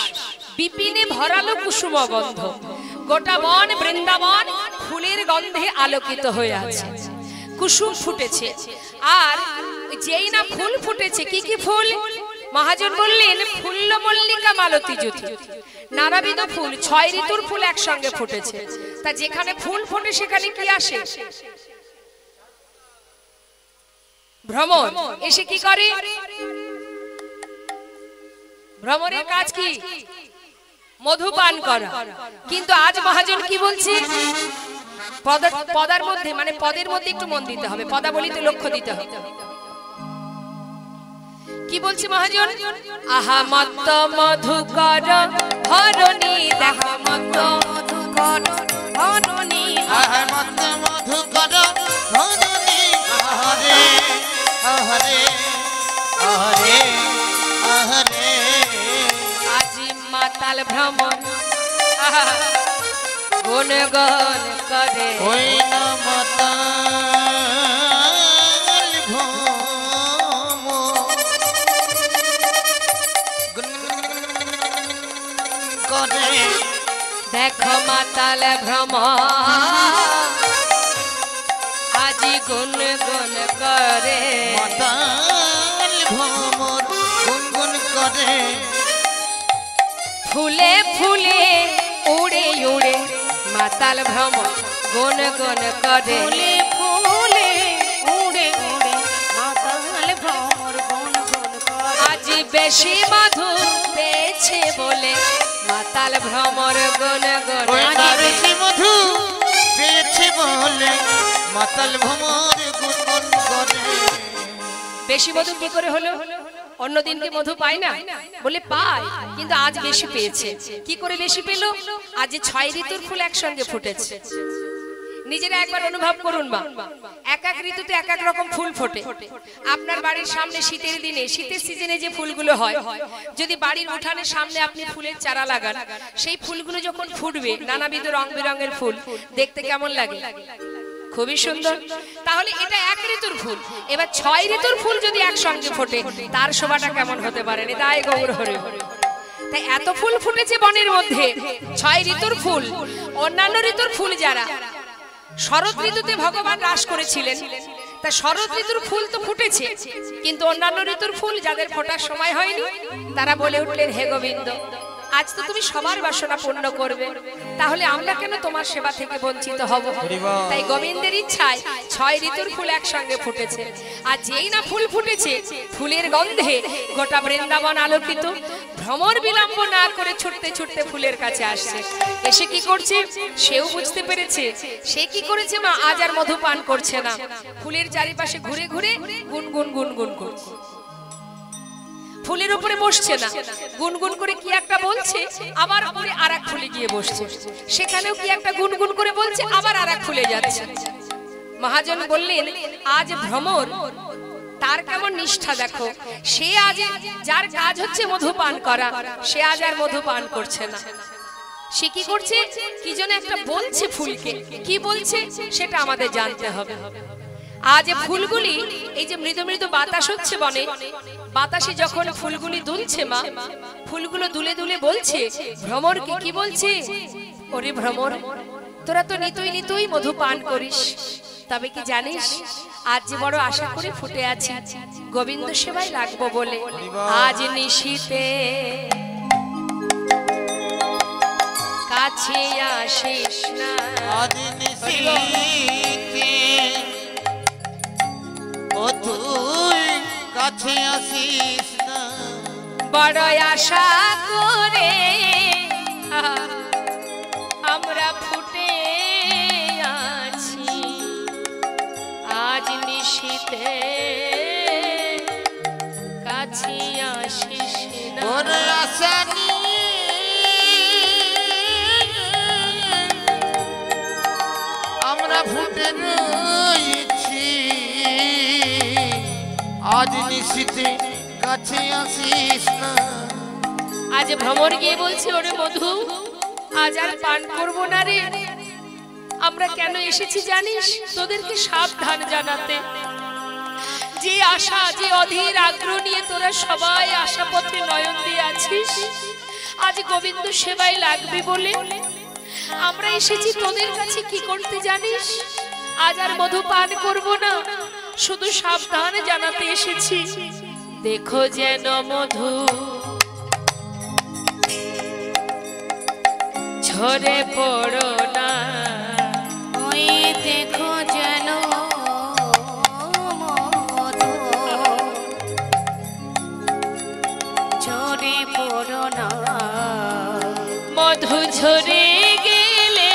বিপিনে ভরালো কুসুম গন্ধ, গোটা বন বৃন্দাবন ফুলের গন্ধে আলোকিত হয়ে আছে, কুসুম ফুটেছে। আর যেই না ফুল ফুটেছে, কি কি ফুল? মহাজন বললেন ফুল্ল মল্লিকা মালতী জ্যোতি, নানাবিধ ফুল, 6 ঋতুর ফুল একসঙ্গে ফুটেছে। তা যেখানে ফুল ফোটে সেখানে কি আসে? ভ্রমর এসে কি করে? ভ্রমরের কাজ কি? মধু পান করা। কিন্তু আজ মহাজন কি বলছে? পদার মধ্যে মানে পদের মধ্যে একটু মন দিতে হবে, পদাবলিতে লক্ষ্য দিতে হবে। কি বলছে মহাজন? আহা মত্ত মধুকর ধরণী দেখো মত্ত মধুকর ধরণী, আহা মত্ত মধুকর ধরণী মাতাল ভ্রমর গুন গুন করে ওই না মাতাল ভ্রমর করে দেখো মাতাল ভ্রমর আজি গুন গুন করে মাতাল ভ্রমর গুনগুন করে ফুলে ফুলে উড়ে উড়ে মাতাল ভ্রমর গুন গুন করে ফুলে ফুলে উড়ে উড়ে মাতাল ভ্রমর গুন গুন করে আজি বেশি মধু পেয়েছে বলে মাতাল ভ্রমর গুন গুন ওই না করে বেশি মধু পেয়েছে বলে মাতাল ভ্রমর গুনগুন করে বেশি মধু কি করে হলো অন্যদিন কি মধু পায় না বলে পায় কিন্তু আজ বেশি পেয়েছে কি করে বেশি পেল আজ 6 ঋতুর ফুল একসঙ্গে ফুটেছে নিজেরা একবার অনুভব করুন মা এক এক ঋতুতে এক এক রকম ফুল ফোটে আপনার বাড়ির সামনে শীতের দিনে শীতের সিজনে যে ফুলগুলো হয় যদি বাড়ির উঠানের সামনে আপনি ফুলের চারা লাগান সেই ফুলগুলো যখন ফুটবে নানাবিধ রং বেরঙের ফুল দেখতে কেমন লাগে খুবই সুন্দর তাহলে এটা এক ঋতুর ফুল এবার 6 ঋতুর ফুল যদি একসঙ্গে ফোটে তার শোভাটা কেমন হতে পারে তাই গৌর হরে তাই এত ফুল ফুটেছে বনের মধ্যে 6 ঋতুর ফুল অন্যান্য ঋতুর ফুল যারা শরৎ ঋতুতে ভগবান রাস করেছিলেন তা শরৎ ঋতুর ফুল তো ফুটেছে কিন্তু অন্যান্য ঋতুর ফুল যাদের ফোটার সময় হয়নি তারা বলে উঠলেন হে গোবিন্দ আজ তো তুমি সবার বাসনা পূর্ণ করবে তাহলে আমরা কেন তোমার সেবা থেকে বঞ্চিত হব তাই গোবিন্দের ইচ্ছায় 6 ঋতুর ফুল একসঙ্গে ফুটেছে আর যেই না ফুল ফুটেছে ফুলের গন্ধে গোটা বৃন্দাবন আলোকিত ভ্রমর বিলম্ব না করে ছুটতে ছুটতে ফুলের কাছে আসছে এসে কি করছে সেও বুঝতে পেরেছে সে কি করেছে মা আজ আর মধু পান করছে না ফুলের চারিপাশে ঘুরে ঘুরে গুনগুন গুনগুন করছে ফুলের উপরে বসছে না গুনগুন করে কি একটা বলছে আবার উপরে আরেক ফুলে গিয়ে বসছে সেখানেও কি একটা গুনগুন করে বলছে আবার আরেক ফুলে যাচ্ছে মহাজন বললেন আজ ভ্রমর তার কেমন নিষ্ঠা দেখো সে আজ যার কাজ হচ্ছে মধু পান করা সে আজ আর মধু পান করছে না সে কি করছে কি যেন একটা বলছে ফুলকে কি বলছে সেটা আমাদের জানতে হবে আজ ফুলগুলি এই যে মৃদু মৃদু বাতাস হচ্ছে বনে বাতাসে যখন ফুলগুলি দুলছে মা ফুলগুলো দুলে দুলে বলছে ভ্রমরকে কি বলছে ওরে ভ্রমর তোরা তো নিতুই নিতুই মধু পান করিস তবে কি জানিস আজ যে বড় আশা করে ফুটে আছি গোবিন্দ সেবায় লাগবো বলে আজ নিশীতে কাছে আসিস না আজ নিশীতে ও তুই কাছে আসিস না বড় আশা করে আমরা ফুটে আছি আজ নিশীতে কাছে আসিস না ওর আশা নিয়ে আমরা ফুটে রয়েছি আজ নিশীতে কাছে আসিস না আজ ভ্রমর গিয়ে বলছে ওরে মধু আজ আর পান করবো না রে আমরা কেন এসেছি জানিস তোদেরকে সাবধান জানাতে যে আশা যে অধীর আগ্রহ নিয়ে তোরা সবাই আশা পথে নয়ন দিয়ে আছিস আজ গোবিন্দ সেবায় লাগবে বলে আমরা এসেছি তোদের কাছে কি করতে জানিস আজ আর মধু পান করবো না শুধু সাবধান জানাতে এসেছি দেখো যেন মধু ঝরে পড়ো না ওই দেখো যেন মধু ঝরে পড়ো না মধু ঝরে গেলে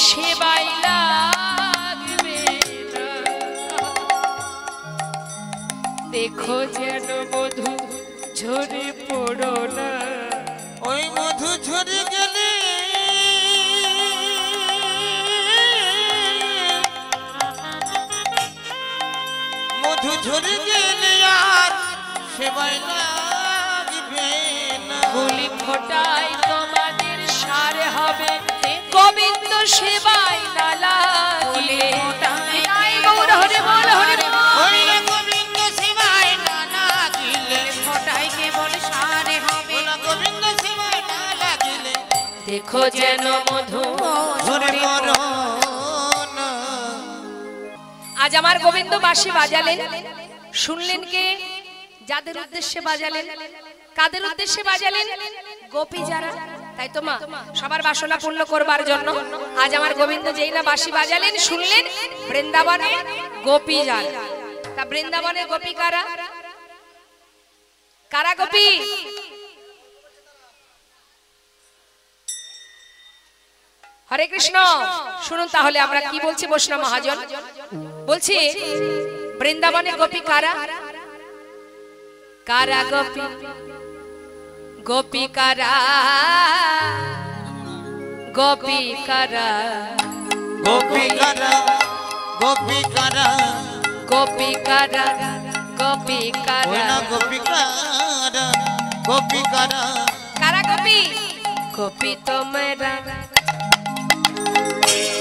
সেবাই লাগবে না দেখো যেন মধু ঝরে পড়ো না ওই মধু ঝরে গেলে মধু ঝরে গেলে আর সেবাই লাগবে ফোটাই তোমাদের সার হবে গোবিন্দ সেবায় না লাগিলে তাই গৌর হরি বল হরি বল হইলে গোবিন্দ সেবায় না লাগিলে ফোটাই কেবল সারে হবে গোবিন্দ সেবায় না লাগিলে দেখো যেন মধু ঝরে মরণ। আজ আমার গোবিন্দ বাঁশি বাজালেন, শুনলেন কে? যাদের উদ্দেশ্যে বাজালেন। কাদের উদ্দেশ্যে বাজালেন? গোপী যারা, তাই তো মা? সবার বাসনা পূর্ণ করবার জন্য আজ আমার গোবিন্দ যেই না বাঁশি বাজালেন, শুনলেন বৃন্দাবনে গোপী যান। তা বৃন্দাবনে গোপী কারা? কারা গোপী? হরে কৃষ্ণ। শুনুন তাহলে আমরা কি বলছি বৈষ্ণব মহাজন। বলছি বৃন্দাবনে গোপী কারা? কারা গোপী? গোপী কারা? গোপী কারা? গোপী কারা? গোপী কারা? গোপী কারা? গোপী কারা? গোপী কারা? গোপী কারা? কারা গোপী? গোপী তোমরা,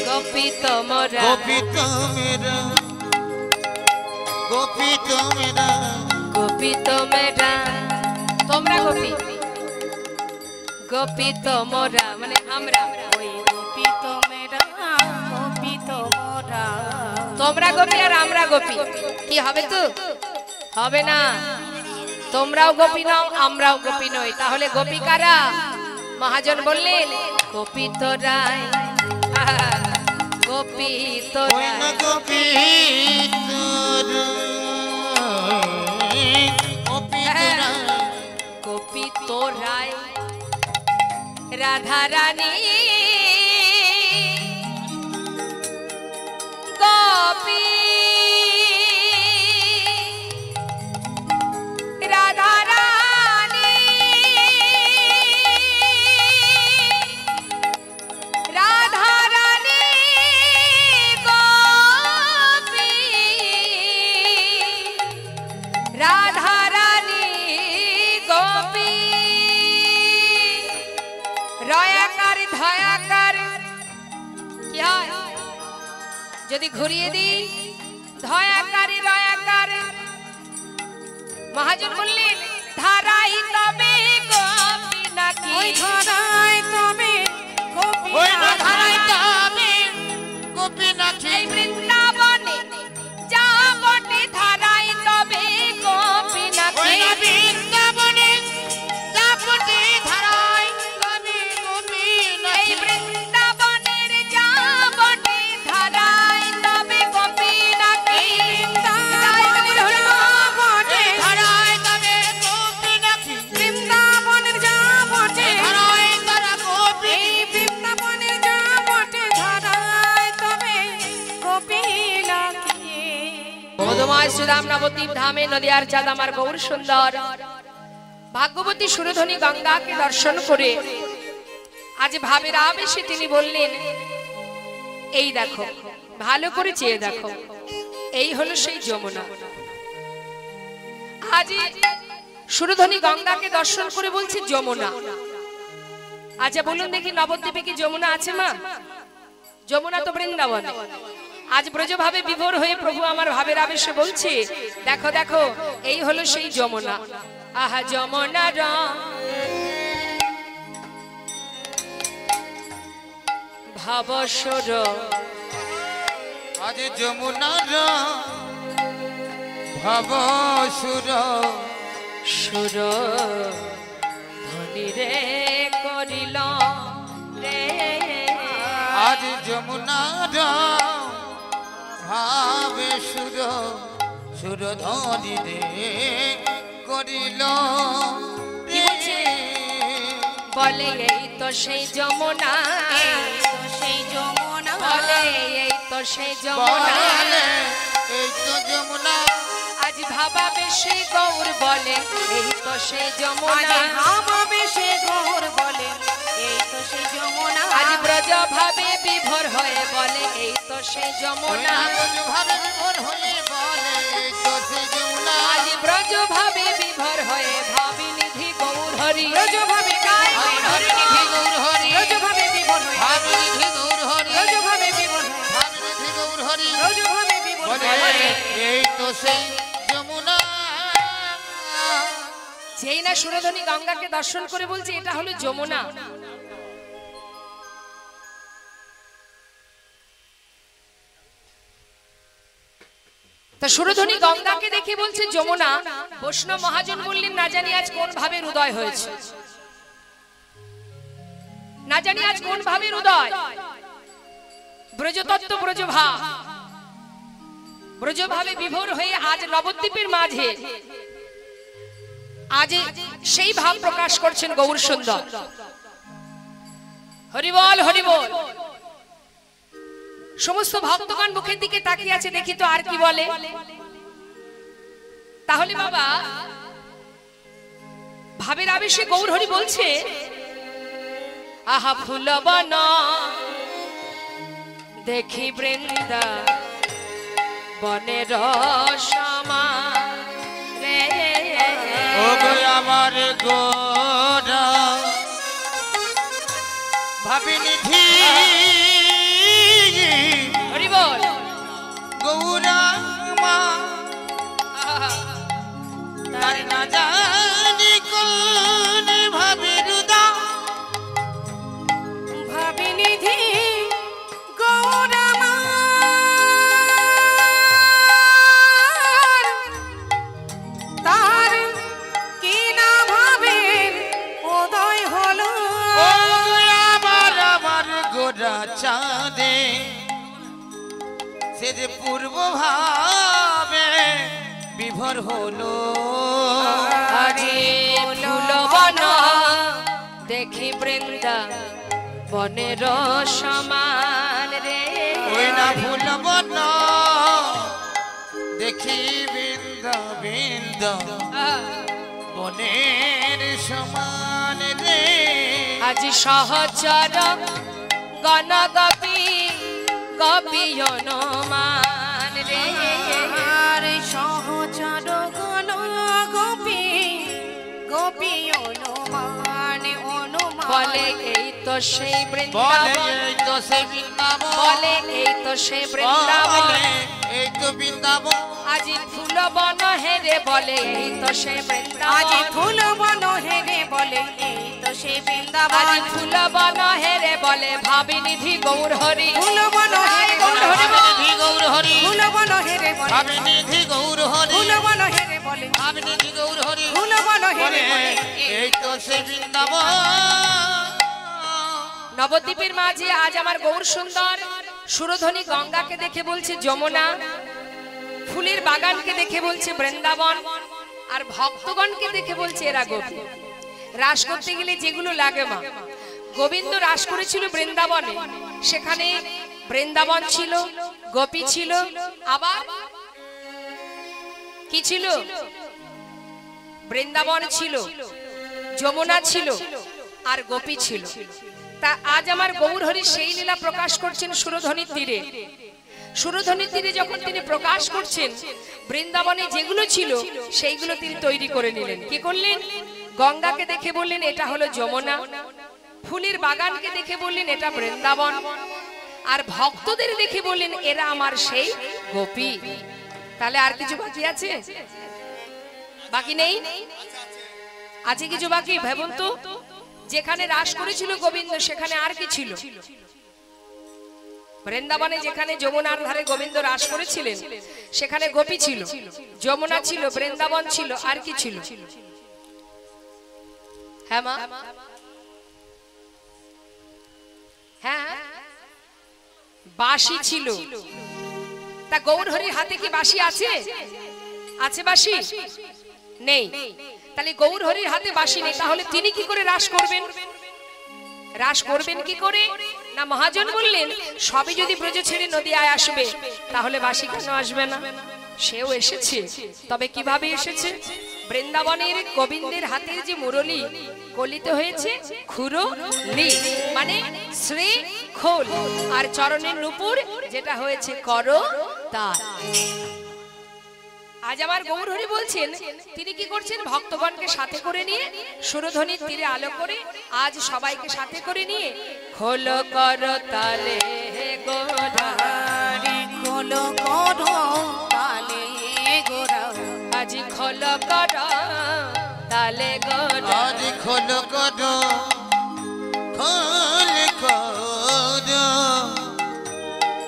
গোপী তোমরা, গোপী তোমরা, গোপী তোমরা, গোপী তোমরা, তোমরা গোপী, গোপী তোমরা মানে আমরা। ওই গোপী তোমরা, গোপী তোমরা, তোমরা গোপী আর আমরা গোপী, কি হবে তো? হবে না। তোমরাও গোপী নও, আমরাও গোপী নই, তাহলে গোপী কারা? মহাজন বললেন গোপী তোরাই, গোপী তোরাই, গোপী গোপী তোরাই রাধা রানী গোপী রাধা রানী রাধা রানী গোপী রাধা রানী গোপী রয়াকার ধয়াকার কি হয় যদি ঘুরিয়ে দিই? ধয়াকারী রয়াকার। মহাজন বললেন ধারাই তবে গোপী নাকি? ওই ধরাই তবে গোপী ওই নাকি? ধারাই তবে গোপী নাকি? এই বৃন্দাবনে যা বটে ধারাই তবে গোপী নাকি? ওই বৃন্দাবনে যাপটে ধারাই তবে গোপী এই নাকি? বৃন্দাবনের যা বটে ধারাই তবে গোপী নাকি? বৃন্দাবনের যা বটে, ধারাই তবে গোপী নাকি? বৃন্দাবনের যা বটে, ধারাই তারা গোপী এই বৃন্দাবনের যা বটে ধরাই তবে গোপী নাকি? মধুময় শ্রীরাম নবদ্বীপ ধামে নদিয়ার চাঁদ আমার গৌর সুন্দর ভাগ্যবতী সুরধনী গঙ্গাকে দর্শন করে আজ ভাবের আবেশে তিনি বললেন এই দেখো, ভালো করে চেয়ে দেখো, এই হলো সেই যমুনা। আজ সুরধনী গঙ্গাকে দর্শন করে বলছে যমুনা। আচ্ছা বলুন দেখি নবদ্বীপে কি যমুনা আছে মা? যমুনা তো বৃন্দাবনে। আজ ব্রজভাবে বিভোর হয়ে প্রভু আমার ভাবের আবেশে বলছে দেখো দেখো, এই হলো সেই যমুনা। আহা যমুনা রং ভাবসর, আজ যমুনার ভাব সুর সুর ধনী রে করিল রে। আজ যমুনার ভাবে সুর সুর ধরি রে করিল রে। বলে এই তো সেই যমুনা, সেই যমুনা, বলে এই তো সেই যমুনা। বলে এই তো যমুনা, আজ ভাবা বেশি গৌর বলে এই তো সেই যমুনা। ভাবে সে গৌর বলে এই তো সেই যমুনা। আজ ব্রজ ভাবে বিভোর হয়ে বলে এই তো সেই যমুনা। ভাবে বিভোর হয়ে বলে এই তো সেই যমুনা। আজ ব্রজ ভাবে বিভোর হয়ে ভাবি নিধি গৌর হরি। ব্রজ ভাবে গায় তো সেই যমুনা। যেই না সুরধনী গঙ্গাকে দর্শন করে বলছে এটা হলো যমুনা। তা সুরধনী গঙ্গাকে দেখে বলছে যমুনা। বৈষ্ণব মহাজন বললেন না জানি আজ কোন ভাবে উদয় হয়েছে, না জানি আজ কোন ভাবে উদয়। ব্রজতত্ত্ব ব্রজভাব, ব্রজভাবে বিভোর হয়ে আজ নবদ্বীপের মাঝে আজ সেই ভাব প্রকাশ করছেন গৌর সুন্দর। হরিবল হরিবল। সমস্ত ভক্তগণ মুখের দিকে তাকিয়ে আছে, দেখি তো আর কি বলে। তাহলে বাবা ভাবের আবেশে গৌর হরি বলছে, আহা ফুলবন দেখি বৃন্দা বনের সমা রে। ও গো আমার গোরা ভাবিনিধি হরি বল। গৌরা মা তার না জানি কোন ভাবে রুদা ভাবিনিধি গৌরা মা তার কি না ভাবে উদয় হলো। ও আমার গোরা চাঁদে সে যে পূর্ব ভাবে বিভোর হলো। আজি ফুলবন দেখি বৃন্দা বনের সমান রে। ওই না ফুলবন দেখি বৃন্দা বৃন্দা বনের সমান রে। আজি সহচর গণ গোপী গোপীয়নমান রে। আর সহচর গণ গোপী গোপী অনুমান অনুমান বলে এই তো সেই বলে বৃন্দাবন, এই তো সে বৃন্দাবন, বলে এই তো সেই বৃন্দাবন। বলে এই তো বৃন্দাবন। আজি ফুলবন হেরে বলে এই তো সেই বৃন্দাবন। আজি ফুলবন হেরে বলে এই তো সে বৃন্দাবন। আজি ফুলবন হেরে বলে ভাবিনিধি গৌর হরি। ফুলবন হেরে গৌর হরি বল। ভাবিনিধি গৌর হরি, ফুলবন হেরে বলে ভাবিনিধি গৌর হরি, ফুলবন হেরে বলে ভাবিনিধি গৌর হরি। ফুলবন হেরে বলে বলে এই তো সে বৃন্দাবন। নবদ্বীপের মাঝে আজ আমার গৌর সুন্দর সুরধনী গঙ্গাকে দেখে বলছে যমুনা, ফুলের বাগানকে দেখে বলছে বৃন্দাবন, আর ভক্তগণকে দেখে বলছে এরা গোপী। রাস করতে গেলে যেগুলো লাগে মা, গোবিন্দ রাস করেছিল বৃন্দাবনে, সেখানে বৃন্দাবন ছিল, গোপী ছিল, আবার কি ছিল? বৃন্দাবন ছিল, যমুনা ছিল, আর গোপী ছিল। তা আজ আমার গৌর হরি সেই লীলা প্রকাশ করছেন সুরধনীর তীরে। সুরধনীর তীরে যখন তিনি প্রকাশ করছেন, বৃন্দাবনে যেগুলো ছিল সেইগুলো তিনি তৈরি করে নিলেন। কি করলেন? গঙ্গাকে দেখে বললেন এটা হলো যমুনা, ফুলের বাগানকে দেখে বললেন এটা বৃন্দাবন, আর ভক্তদের দেখে বললেন এরা আমার সেই গোপী। তাহলে আর কিছু বাকি আছে? বাকি নেই? আছে কিছু বাকি? ভাবুন তো, যেখানে রাস করেছিল গোবিন্দ সেখানে আর কি ছিল? বৃন্দাবনে যেখানে যমুনার ধারে গোবিন্দ রাস করেছিলেন সেখানে গোপী ছিল, যমুনা ছিল, বৃন্দাবন ছিল, আর কি ছিল? হ্যাঁ মা, হ্যাঁ বাঁশি ছিল। তা গৌর হরির হাতে কি বাঁশি আছে? আছে বাঁশি? নেই। তাহলে গৌর হরির হাতে বাঁশি নেই, তাহলে তিনি কি করে রাস করবেন? রাস করবেন কি করে? না মহাজন বললেন সবই যদি ব্রজ ছেড়ে নদীয়ায় আসবে তাহলে বাঁশি কেন আসবে না? সেও এসেছে, তবে কিভাবে এসেছে? বৃন্দাবনের গোবিন্দের হাতের যে মুরলি কলিতে হয়েছে খুরলি, মানে শ্রী খোল, আর চরণের নূপুর যেটা হয়েছে কর তাল। আজ আমার গৌর হরি বলছেন তিনি কি করছেন? ভক্তগণকে সাথে করে নিয়ে সুরধনীর তীরে আলো করে আজ সবাইকে সাথে করে নিয়ে খোল কর তালে গোধারি, খোল কর তালে খোল কর তালে গোরা আজ খোল কর খোল কর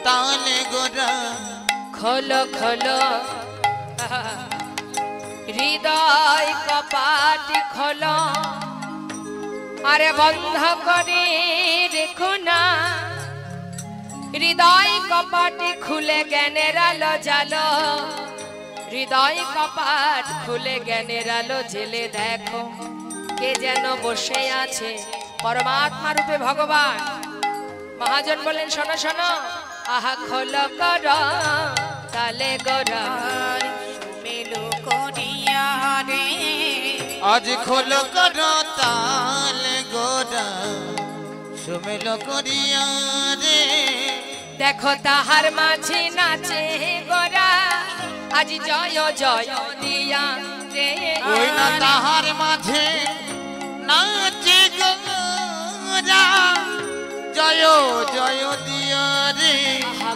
তালে গোরা খোল খোল হৃদয় কপাট খোল আরে বন্ধ করে রেখো না হৃদয় কপাট খুলে জ্ঞানের আলো জ্বালো হৃদয় কপাট খুলে জ্ঞানের আলো জেলে দেখো কে যেন বসে আছে পরমাত্মা রূপে ভগবান। মহাজন বলেন শোনো শোনো আহা খোল কর তালে গোরা মেলো করিয়া রে আজ খোল কর তালে গোরা সুমেল করিয়া রে দেখো তাহার মাঝে নাচে গোরা আজ জয় জয় দিয়া রে ওই না তাহার মাঝে নাচে গোরা জয় জয় দিয়া রে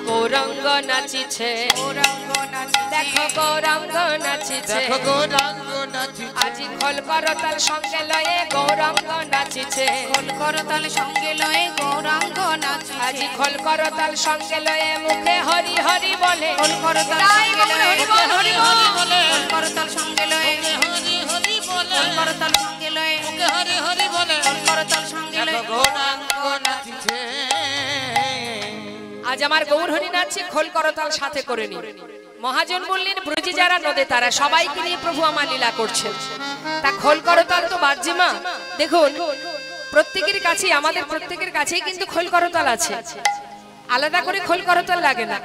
গৌরাঙ্গ নাচিছে গৌরাঙ্গ নাচিছে দেখো গৌরাঙ্গ নাচিছে দেখো গৌরাঙ্গ নাচিছে আজি খোল করতাল সঙ্গে লয়ে গৌরাঙ্গ নাচিছে খোল করতাল সঙ্গে লয়ে গৌরাঙ্গ নাচিছে আজি খোল করতাল সঙ্গে লয়ে মুখে হরি হরি বলে খোল করতাল তাই সঙ্গে লয়ে হরি বল, হরি বল। বলে খোল করতাল সঙ্গে লয়ে হরি হরি বলে খোল করতাল সঙ্গে লয়ে হরি হরি বলে খোল করতাল সঙ্গে দেখো লয়ে গৌরাঙ্গ নাচিছে আজ আমার গৌরহরি নাচছে খোল করতাল সাথে করে নি। মহাজন বললেন ব্রজে যারা নদে তারা সবাইকে নিয়ে প্রভু আমার লীলা করছেন তা খোল করতাল তো বাজছে মা দেখুন প্রত্যেকের কাছে আমাদের প্রত্যেকের কাছেই কিন্তু খোল করতাল আছে আলাদা করে খোল করতাল লাগে না।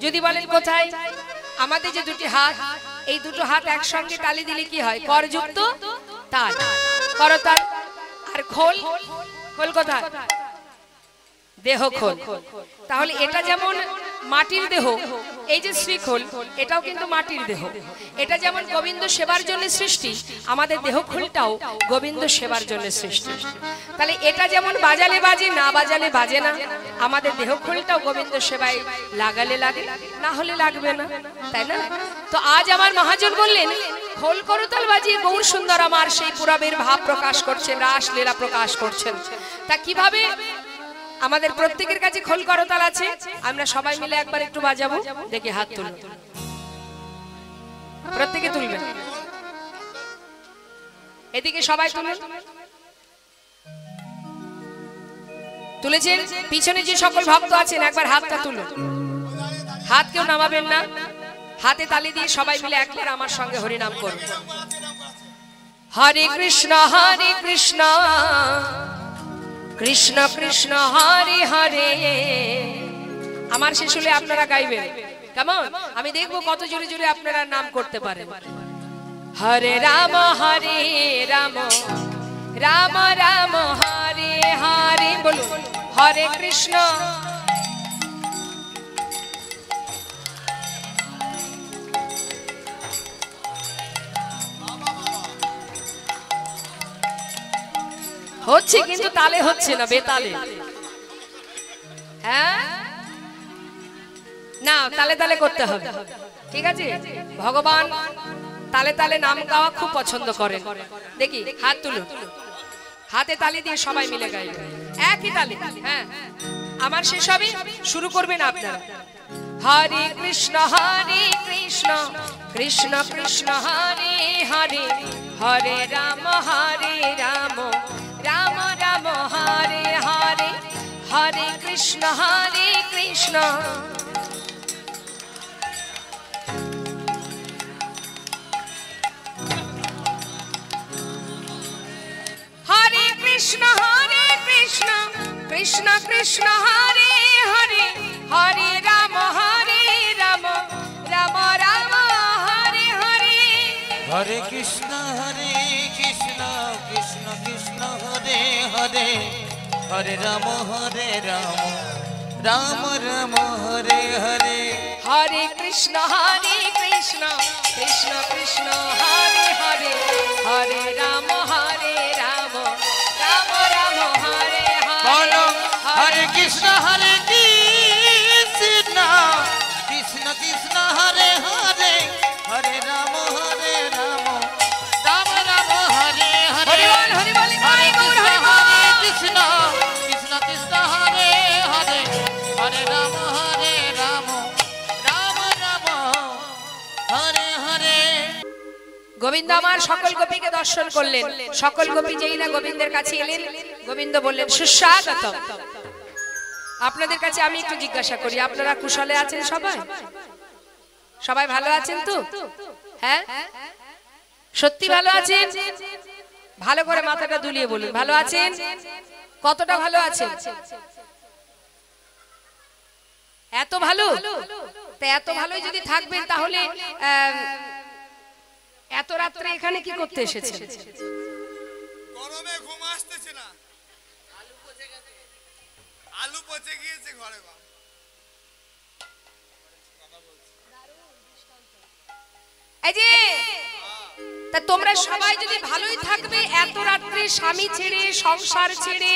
যদি বলেন কোথায় আমাদের যে দুটি হাত এই দুটো হাত একসঙ্গে তালি দিলে কি হয় করযুক্ত তাল করতাল আর খোল খোল কোথায় দেহ খোল তাহলে এটা যেমন মাটির দেহ এই যে শ্রীখোল এটাও কিন্তু মাটির দেহ এটা যেমন গোবিন্দ সেবার জন্য সৃষ্টি আমাদের দেহ খোলটাও গোবিন্দ সেবার জন্য সৃষ্টি তাহলে এটা যেমন বাজালে বাজে না বাজালে বাজে না আমাদের দেহ খোলটাও গোবিন্দ সেবায় লাগালে লাগে না হলে লাগবে না তাই না। তো আজ আমার মহাজন বললেন খোল করতাল বাজিয়ে গৌর সুন্দর আমার সেই পুরাবের ভাব প্রকাশ করছেন রাস লীলা প্রকাশ করছেন তা কিভাবে আমাদের প্রত্যেকের কাছে খোল করতাল আছে আমরা সবাই মিলে একবার একটু বাজাবো দেখি হাত তুলুন প্রত্যেকে তুলবেন এদিকে সবাই তুলুন তুলেছেন পিছনে যে সকল ভক্ত আছেন একবার হাতটা তুলুন হাত কেউ নামাবেন না হাতে তালি দিয়ে সবাই মিলে একবার আমার সঙ্গে হরিনাম করুন হরে কৃষ্ণ কৃষ্ণ কৃষ্ণ হরে হরে আমার শেষ হলে আপনারা গাইবেন কেমন আমি দেখবো কত জোরে জোরে আপনারা নাম করতে পারেন। হরে রাম রাম রাম হরে হরে বলুন হরে কৃষ্ণ হচ্ছে কিন্তু তালে হচ্ছে না বেতালে হ্যাঁ না তালে তালে করতে হবে ঠিক আছে। ভগবান তালে তালে নাম গাওয়া খুব পছন্দ করেন দেখি হাত তুলুন হাতে তালি দিয়ে সবাই মিলে গাইবে একই তালে হ্যাঁ আমার শেষ হবে শুরু করবেন আপনারা হরে কৃষ্ণ কৃষ্ণ কৃষ্ণ হরে হরে হরে রাম রাম রাম হরে হরে হরে কৃষ্ণ হরে কৃষ্ণ কৃষ্ণ কৃষ্ণ হরে হরে হরে রাম রাম রাম হরে হরে হরে কৃষ্ণ কৃষ্ণ কৃষ্ণ হরে হরে হরে রাম রাম রাম হরে হরে হরে কৃষ্ণ কৃষ্ণ কৃষ্ণ হরে হরে হরে রাম রাম রাম হরে বলো হরে হরে কৃষ্ণ কৃষ্ণ কৃষ্ণ কৃষ্ণ হরে হরে হরে রাম গোবিন্দ আমার সকল গোপীকে দর্শন করলেন। সকল গোপী যেই না গোবিন্দের কাছে এলেন, গোবিন্দ বললেন সুস্বাগতম। আপনাদের কাছে আমি একটু জিজ্ঞাসা করি, আপনারা কুশলে আছেন? সবাই সবাই ভালো আছেন তো? হ্যাঁ, সত্যি ভালো আছেন? ভালো করে মাথাটা দুলিয়ে বলুন, ভালো আছেন? কতটা ভালো আছেন? এত ভালো? তা এত ভালোই যদি থাকবেন তাহলে এত রাত্রে এখানে কি করতে এসেছেন? গরমে ঘুম আসতেছে না, আলু পচে গিয়েছে ঘরে। এই যে তা তোমরা সবাই যদি ভালোই থাকবে, এত রাত্রে স্বামী ছেড়ে সংসার ছেড়ে,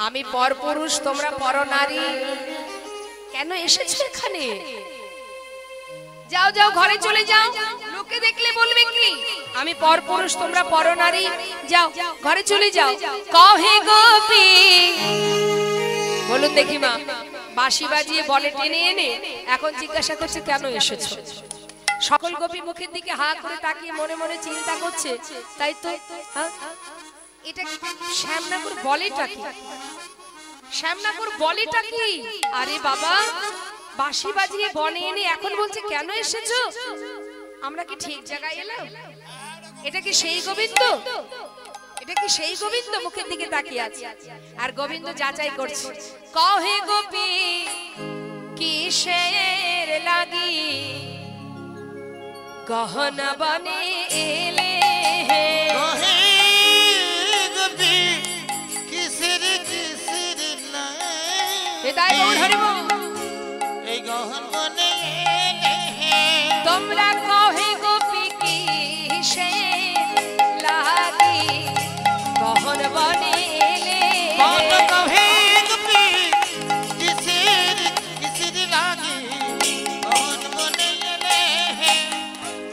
আমি পরপুরুষ তোমরা পরনারী, কেন এসেছো এখানে? যাও যাও ঘরে চলে যাও, লোকে দেখলে বলবে কি আমি পরপুরুষ তোমরা পরনারী, যাও ঘরে চলে যাও। কহে গোপী, বলুন দেখি মা, বাঁশি বাজিয়ে বলে টেনে এনে এখন জিজ্ঞাসা করছে কেন এসেছো? সকল গোপী মুখের দিকে হা করে তাকিয়ে মনে মনে চিন্তা করছে, তাই তো এটা শ্যামনাগর বলেটা কি? শ্যামনাগর বলেটা কি? আরে বাবা, বাঁশি বাজিয়ে বনে এনে এখন বলছে কেন এসেছো? আমরা কি ঠিক জায়গায় এলাম? এটা কি সেই গোবিন্দ? এটা কি সেই গোবিন্দ? মুখের দিকে তাকিয়ে আছে আর গোবিন্দ যাচাই করছে। কহে গোপী কিসের লাগি গহনা বনে এলে, কহে গোপী কিসের কিসের হৃদয় গৌর হরি বল। এই গহন বনে তোমরা কহে গোপী কিসের লাগি গহন বনে এলে, কহে গোপী কিসের কিসের লাগি গহন বনে এলে।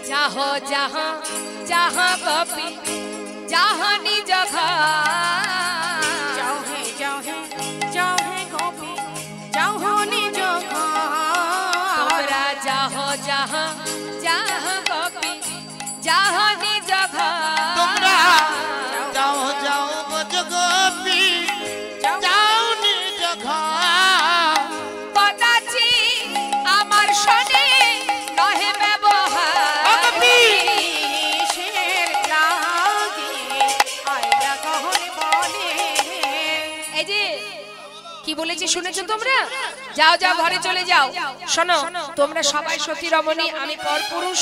যাহ যাহ যাহ গোপী যাহ নিজ ঘর, যাও হে যাও হে যাও হে গোপী যাও হো নিজ ঘর। তোমরা যাহ যাহ যাহ গোপী যাহ নিজ ঘর, তোমরা যাও যাও বজ গোপী যাও নিজ ঘর। কদাচি আমার শোনে নহে ব্যবহার, কিসের লাগি আইলা গহন বনে। এই যে কি বলেছি শুনেছো তোমরা? যাও যাও ঘরে চলে যাও। শোনো, তোমরা সবাই সতী রমণী, আমি পরপুরুষ,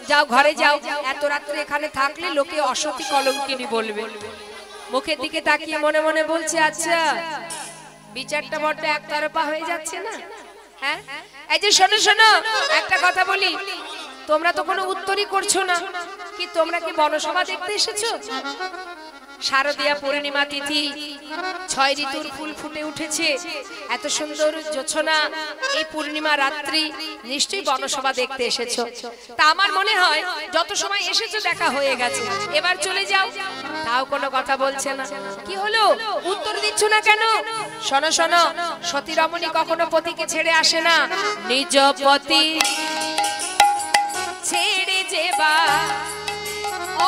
যাও ঘরে যাও। এত রাত্রে এখানে থাকলে লোকে অসতী কলঙ্কিনী বলবে। মুখের দিকে তাকিয়ে মনে মনে বলছে আচ্ছা বিচারটা বড্ড একতরফা হয়ে যাচ্ছে না? হ্যাঁ, এই যে শোনো শোনো, একটা কথা বলি, তোমরা তো কোনো উত্তরই করছো না। কি তোমরা কি বনসভা দেখতে এসেছো? শারদীয়া পূর্ণিমা তিথি, 6 ঋতুর ফুল ফুটে উঠেছে, এত সুন্দর জোছনা, এই পূর্ণিমা রাত্রি, নিশ্চয়ই বনসভা দেখতে এসেছো। তা আমার মনে হয় যত সময় এসেছো দেখা হয়ে গেছে, এবার চলে যাও। তাও কোনো কথা বলছে না। কি হলো, উত্তর দিচ্ছ না কেন? শোনো শোনো, সতী রমণী কখনো পতিকে ছেড়ে আসে না, নিজ পতি ছেড়ে যেবা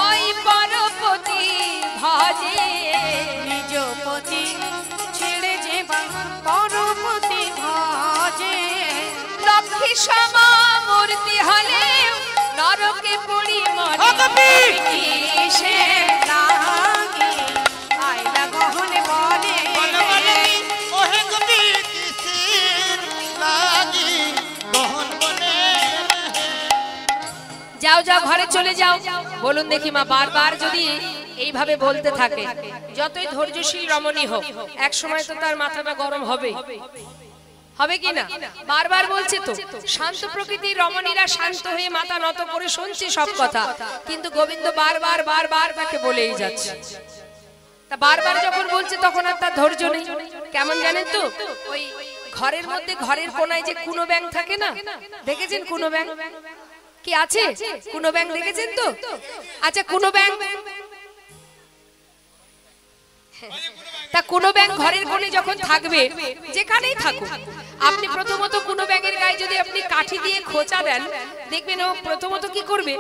ওই পরপতি ভজে, নিজ পতি ছেড়ে যেবা পরপতি ভজে। লক্ষ্মী সমা মূর্তি হলে নরকে পড়ি মরে, কিসের লাগি আইলা গহন বনে। ওহে গোপী কিসের লাগি গহন বনে। যাও যাও ঘরে চলে যাও। বলুন দেখি মা, বারবার যদি এইভাবে বলতে থাকে, যতই ধৈর্যশীল রমণী হোক এক সময় তো তার মাথাটা গরম হবে, হবে কি না? বারবার বলছে তো, শান্ত প্রকৃতির রমণীরা শান্ত হয়ে মাথা নত করে শুনছে সব কথা, কিন্তু গোবিন্দ বারবার বারবার তাকে বলেই যাচ্ছে। তা বারবার যখন বলছে তখন আর তার ধৈর্য নেই। কেমন জানেন তো, ওই ঘরের মধ্যে ঘরের কোনায় যে কুনো ব্যাং থাকে না, দেখেছেন কুনো ব্যাং? কি আছে কুনো ব্যাং, দেখেছেন তো? আচ্ছা কুনো ব্যাং তা কোনো ব্যাঙ ঘরের কোণে যখন থাকবে, যেখানেই থাকুক, আপনি প্রথমত কোনো ব্যাঙের গায়ে যদি আপনি কাঠি দিয়ে খোঁচা দেন, দেখবেন ও প্রথমত কি করবে,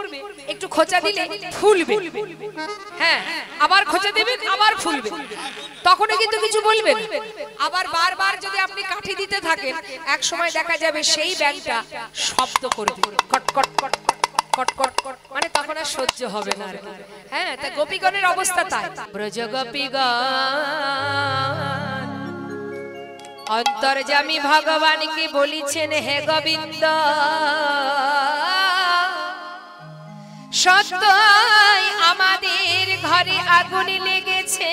একটু খোঁচা দিলে ফুলবে, হ্যাঁ, আবার খোঁচা দেবেন আবার ফুলবে, তখনও কিন্তু কিছু বলবেন। আবার বারবার যদি আপনি কাঠি দিতে থাকেন, এক সময় দেখা যাবে সেই ব্যাঙটা শব্দ করবে, কট কট কট কট কট কট, মানে তখন আর সহ্য হবে না আর কি। হ্যাঁ, তা গোপীগণের অবস্থা তাই। ব্রজ গোপীগণ অন্তর্যামী ভগবানকে বলিছেন, হে গোবিন্দ, সত্যই আমাদের ঘরে আগুন লেগেছে,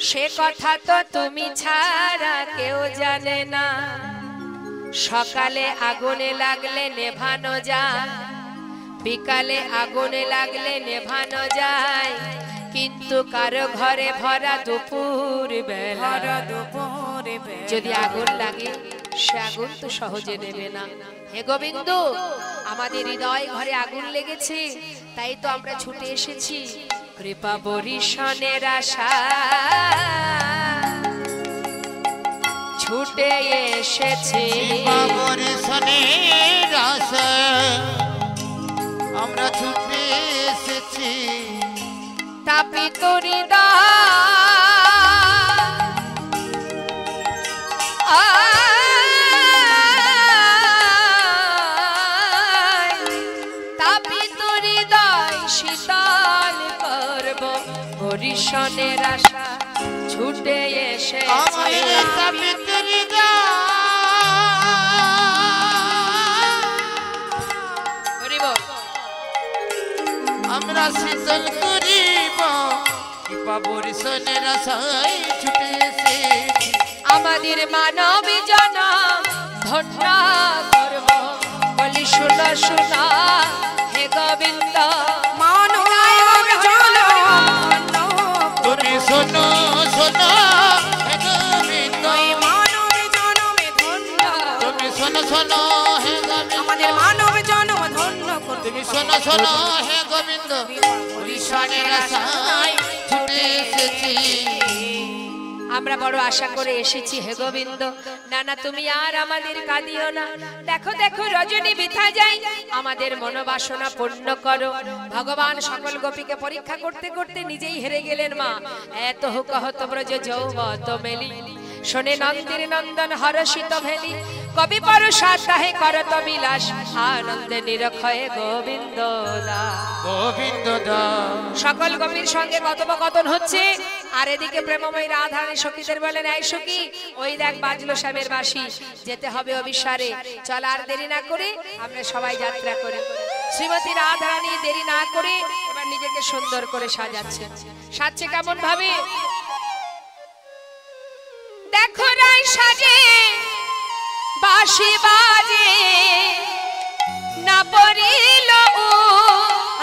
সে কথা তো তুমি ছাড়া কেউ জানে না। সকালে আগুনে লাগলে নেভানো যায়, বিকালে আগুনে লাগলে নেভানো যায়, কিন্তু কারো ঘরে ভরা দুপুর বেলা যদি আগুন লাগে, সে আগুন তো সহজে নেবে না। হে গোবিন্দ, আমাদের হৃদয় ঘরে আগুন লেগেছে, তাই তো আমরা ছুটে এসেছি কৃপা বরিশনের আশা, ছুটে এসেছি বরিশনের আশা, আমরা ছুটে এসেছি তাপিত হৃদয়, তাপিত হৃদয় শীতল করব বরিশনের আশা, ছুটে এসেছি তাপিত হৃদয়, আমরা শীতল করিব কৃপা বরিশনের আশায় ছুটে এসেছি, আমাদের মানব জনম ধন্য করব, বলি শুনো শুনো হে গোবিন্দ, মানব জনম তুমি শোনো শোনো হে গোবিন্দ, মানব জনমে ধন্য, তুমি শোনো শোনো হে গোবিন্দ, আমাদের মানব জনম ধন্য করতে, তুমি শোনো শোনো হে গোবিন্দ, বরিশনের আশায় ছুটে এসেছি। আমরা বড় আশা করে এসেছি হে গোবিন্দ, না না তুমি আর আমাদের কাঁদিও না, দেখো দেখো রজনী বৃথা যায়, আমাদের মনোবাসনা পূর্ণ করো। ভগবান সকল গোপীকে পরীক্ষা করতে করতে নিজেই হেরে গেলেন মা। এত হুকহত ব্রজ যৌবত মেলি, শোনে নন্দির নন্দন হরষিত ভেলি, কবি পরশা তাহে করত বিলাস, আনন্দে নিরক্ষয়ে গোবিন্দ দাস। গোবিন্দ দাস সকল গোপীর সঙ্গে কথোপকথন হচ্ছে, আর এদিকে প্রেমময়ী রাধারানী সখীদের বলেন, এই সখী, ওই দেখ বাজলো শ্যামের বাঁশি, যেতে হবে অবিসারে, চল আর দেরি না করে আমরা সবাই যাত্রা করি। শ্রীমতী রাধারানী দেরি না করে এবার নিজেকে সুন্দর করে সাজাচ্ছে। সাজছে কেমন ভাবে, দেখো রায় সাজে বাঁশি বাজে, না পড়িল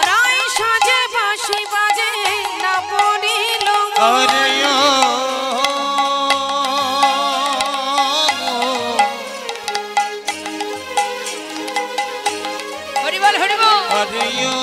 রায় সাজে বাঁশি বাজে, না পড়িল হরিও হরিবল হরিবল, হরিও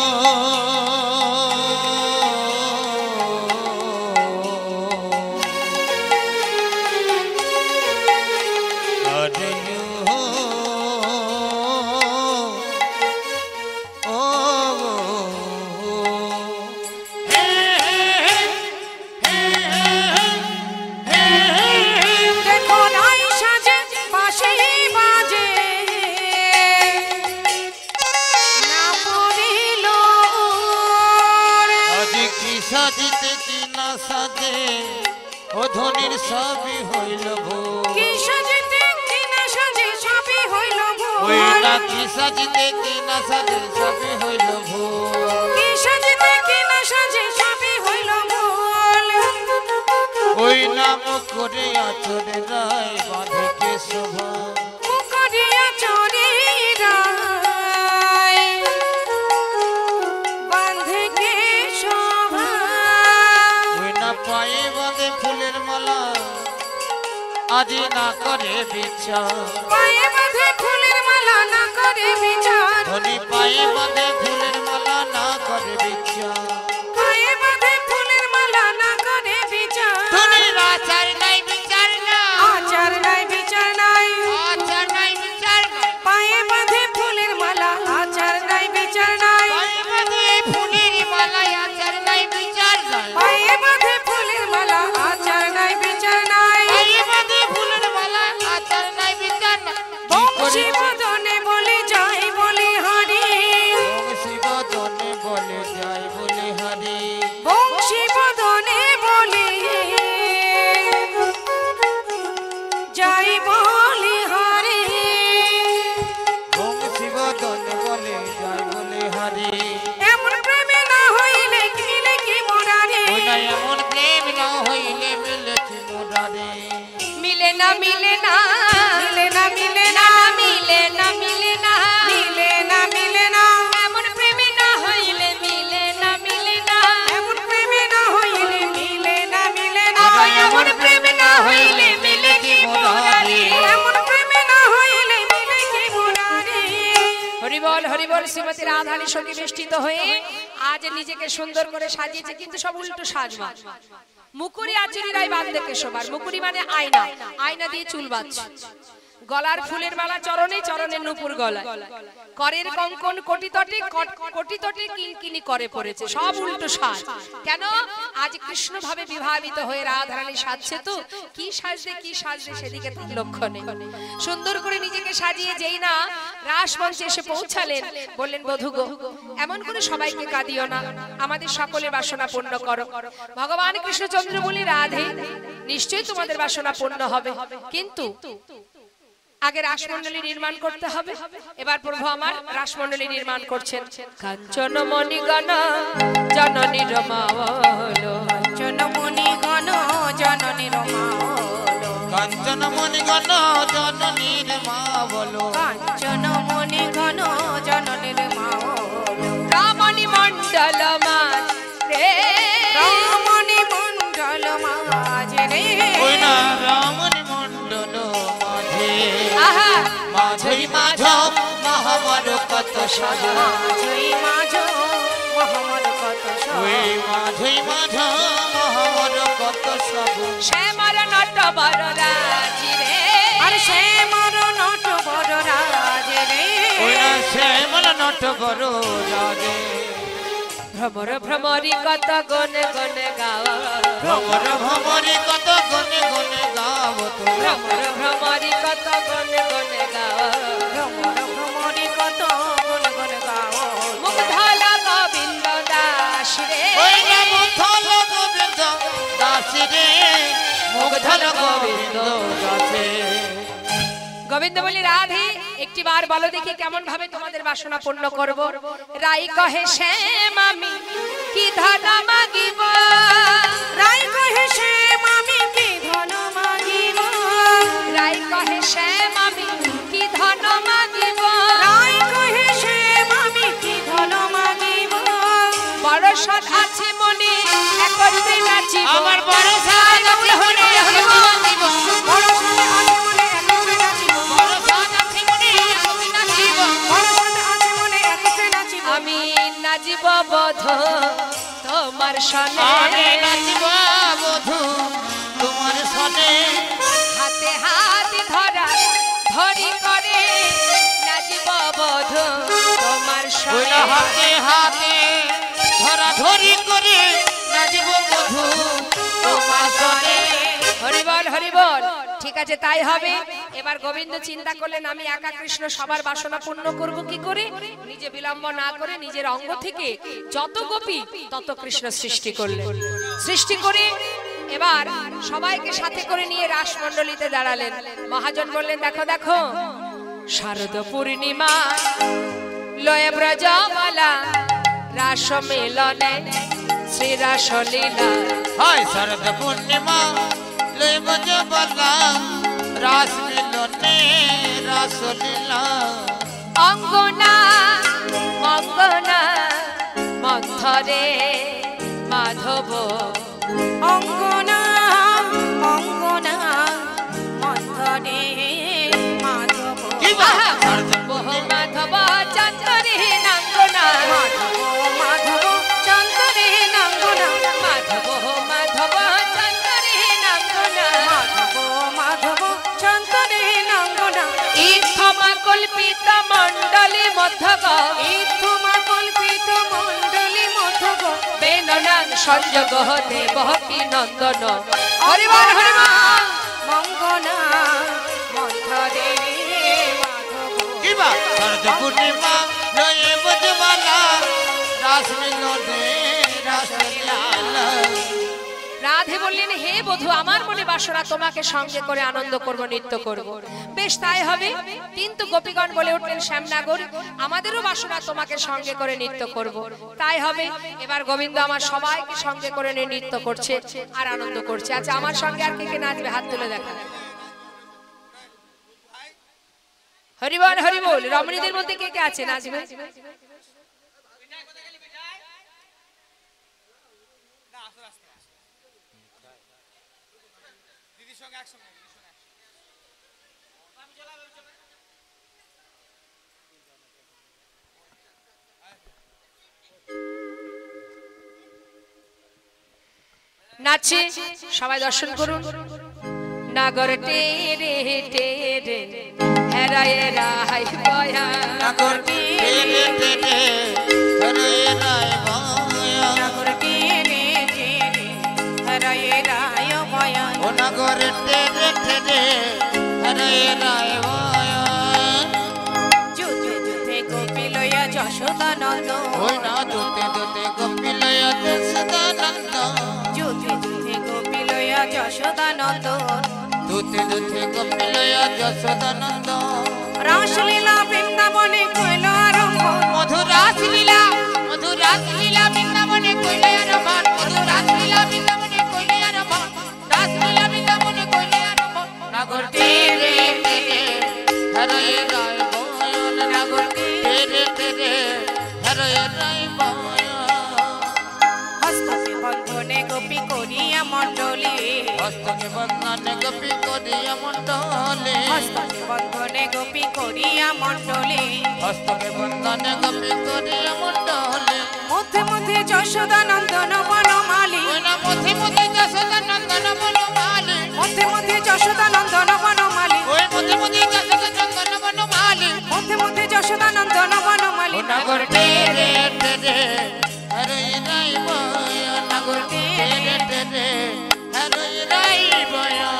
দেখো রায় সাজে বাঁশি বাজে, না পড়িল কি সাজিতে কি না সাজে, ও ধনির সবই হইল ভোর, কি সাজিতে কি না সাজে সবই হইল ওই ভোর, না কি সাজিতে কি না সাজে সবই হইল ভোর, কি সাজিতে কি না সাজে সবই হইল ভোর, ওই নাম করে আচরে রায় বাঁধে কে শোভা, মুখরিয়া চরে রায় বাঁধে কে শোভা, ওই না পায়ে বাঁধে ফুলের মালা, আজি না করে বিচার, পায়ে বাঁধে ফুলের মালা না করে বিচার, ধনী পায়ে বাঁধে ফুলের মালা না করে বিচার, পায়ে বাঁধে ফুলের মালা না করে বিচার, মিলে না মিলে না মিলে না মিলে না মিলে না মিলে না মিলে না মিলে না এমন প্রেমে না হইলে মিলে না মিলে না এমন প্রেমে না হইলে মিলে না মিলে না এমন প্রেমে না হইলে মিলে কি মুরারি এমন প্রেমে না হইলে মিলে কি মুরারি। হরি বল শ্রীমতী রাধারানী সঙ্গে বেষ্টিত হয়ে আজ নিজেকে সুন্দর করে সাজিয়েছে, কিন্তু সব উল্টো সাজবা। মুকুরি আচুরিরাই বাঁধলে কেশবার, মুকুরি মানে আয়না, আয়না দিয়ে চুল বাঁধছে, গলার ফুলের মালা চরণে, চরণের নূপুর গলায়, করের কঙ্কন কোটি তটে কিনকিনি করে পড়েছে, সব উল্টো সাজ। কেন? আজ কৃষ্ণ ভাবে বিভাবিত হয়ে রাধারানী সাজছে, তো কি সাজবে সেদিকে তার লক্ষ্য নেই। সুন্দর করে নিজেকে সাজিয়ে যেই না রাস মঞ্চে এসে পৌঁছালেন, বললেন বধূ গো, এমন করে সবাইকে কাঁদিও না, আমাদের সকলের বাসনা পূর্ণ করো। ভগবান কৃষ্ণচন্দ্র বলি, রাধে নিশ্চয়ই তোমাদের বাসনা পূর্ণ হবে, কিন্তু আগে রাসমণ্ডলী নির্মাণ করতে হবে। এবার প্রভু আমার রাসমণ্ডলী নির্মাণ করছেন। কাঞ্চন মণিগণ জননীর মাওল, কাঞ্চন মণিগণ জননীর মাওল, কাঞ্চন মণিগণ জননীর মা বলো, কাঞ্চন মণিগণ জননীর মাওল, রামণি মণ্ডল মাঝ রে, রামণি মণ্ডল মাঝে রে, ওই না রামণি মণ্ডল মাঝে, আহা মাঝই মাঝ মহামর কত সাজো, মাঝই মাঝ মহামর কত ওই মাঝই মাঝ মহামর কত সাজো, শ্যামর নট বর রাজি রে, আর সে মর নট বড় রাজে রে, ওই না শ্যামল নট বড় রাজে, ভ্রমর ভ্রমরি কত গনে গনে গাওয়া, ভ্রমর ভ্রমরি কত গনে গনে গাও তো, ভ্রমর ভ্রমরি কত গনে গনে গাওয়া, ভ্রমর ভ্রমরি কত গুণ গুণ গাও, মুগ্ধল গোবিন্দ দাস রে, ওই না মুগ্ধল গোবিন্দ দাসী রে, মুগ্ধল গোবিন্দ দাসী। গোবিন্দ বলি, রাধে একটি বার বলো দেখি কেমন ভাবে তোমাদের বাসনা পূর্ণ করব। রাই কহে শ্যাম আমি কি ধন মাগিব, রাই কহে শ্যাম আমি কি ধন মাগিব, রাই কহে শ্যাম আমি কি ধন মাগিব, রাই কহে শ্যাম আমি কি ধন মাগিব, বড় সৎ আছে মনে একত্রে নাচিব, আমার বড় সাজ আছে মনে নাচিব, বড় সাথে আছে মনে একত্রে নাচিব, বড় সাজ আছে মনে একত্রে নাচিব, বড় সাথে আছে মনে একত্রে নাচিব, আমি নাচিব বধ তোমার সনে, আমি নাচিব বধূ তোমার সনে, হাতে হাত ধরা ধরি করে নাচিব বধ তোমার ওই সনে, না হাতে হাতে ধরা ধরি করে নাচিব বধূ তোমার সনে। হরি বল, ঠিক আছে তাই হবে। এবার গোবিন্দ চিন্তা করলেন, আমি একা কৃষ্ণ সবার বাসনা পূর্ণ করব কি করে? নিজে বিলম্ব না করে নিজের অঙ্গ থেকে যত গোপী তত কৃষ্ণ সৃষ্টি করলেন। সৃষ্টি করে এবার সবাইকে সাথে করে নিয়ে রাসমণ্ডলীতে দাঁড়ালেন। মহাজন বললেন, দেখো দেখো শারদ পূর্ণিমা লয়ে ব্রজমালা রাস মিলনে শ্রী রাসলীলা, হায় শরদ পূর্ণিমা লয় বজবলা রাস মিলনে রাসলীলা, অঙ্গনা মঙ্গনা মন্থরে মাধব, অঙ্গনা অঙ্গনা মন্থরে মাধব, কি বা আহা! শরদ বহু পূর্ণিমা মাধব চন্দরে নাঙ্গনা, মাধব মাধব চন্দরে নাঙ্গনা, মাধব মাধব চন্দরে নাঙ্গনা, মাধব মাধব চন্দরে নাঙ্গনা, ইথমা কল্পিত মণ্ডলী মধ্যগ, ইথমা কল্পিত মণ্ডলী মধ্যগ, বেননাং সংযোগ দেবকী নন্দন। হরি বল হরি বল। মঙ্গনা মন্থরে মাধব, কি বা শরদ পূর্ণিমা লয় বজবলা রাস মিলনে রাসলীলা, রাধে বললেন, হে বধূ, আমার মনে বাসনা তোমাকে সঙ্গে করে আনন্দ করব, নৃত্য করব। বেশ তাই হবে। কিন্তু গোপীগণ বলে উঠলেন, শ্যামনাগর আমাদেরও বাসনা তোমাকে সঙ্গে করে নৃত্য করব। তাই হবে। এবার গোবিন্দ আমার সবাইকে সঙ্গে করে নিয়ে নৃত্য করছে আর আনন্দ করছে। আচ্ছা, আমার সঙ্গে আর কে কে নাচবে? হাত তুলে দেখা। হরিবল হরিবল। রমণীদের মধ্যে কে কে আছে নাচবে? নাচে সবাই দর্শন করুন। নাগর টেরে টেরে হেরায় রাই বয়া, নাগর টেরে টেরে হেরায় রাই বয়া, নাগর টেরে টেরে হেরায় রাই বয়া, ও নাগর টেরে টেরে হেরায় রাই বয়া। যুদ্ধে যুদ্ধে গোপী লইয়া যশোদা নন্দ, ওই না দুতে দুতে গোপী লয়া যশোদানন্দ, যুদ্ধে যুদ্ধে গোপী লইয়া যশোদা নন্দ, দুতে দুতে গোপী লয়া যশোদানন্দ। রাসলীলা বৃন্দাবনে কইল আরম্ভ, মধুরাস লীলা বৃন্দাবনে কইলে আরম্ভ, মধুরাস লীলা বৃন্দাবনে কইলে আরম্ভ, রাস লীলা বৃন্দাবনে কইলে আরম্ভ। নাগর টেরে টেরে হেরায় রাই বয়া, নাগর টেরে টেরে হেরায় রাই বয়া। হস্তকে বন্ধনে গোপী করিয়া মণ্ডলী, হস্তকে বন্ধনে গোপী করিয়া মণ্ডলে, হস্তকে বন্ধনে গোপী করিয়া মণ্ডলী, হস্তকে বন্ধনে গোপী করিয়া মণ্ডলে। মধ্যে মধ্যে যশোদা নন্দন বনমালী, ওই না মধ্যে মধ্যে যশোদানন্দন বনমালী, মধ্যে মধ্যে যশোদা নন্দন বনমালী, ওই মধ্যে মধ্যে যশোদানন্দন বনমালী। মধ্যে মধ্যে যশোদা নন্দন বনমালী। ও নাগর টেরে টেরে হেরায় রাই বয়া, নাগর টেরে টেরে হেরায় রাই বয়া।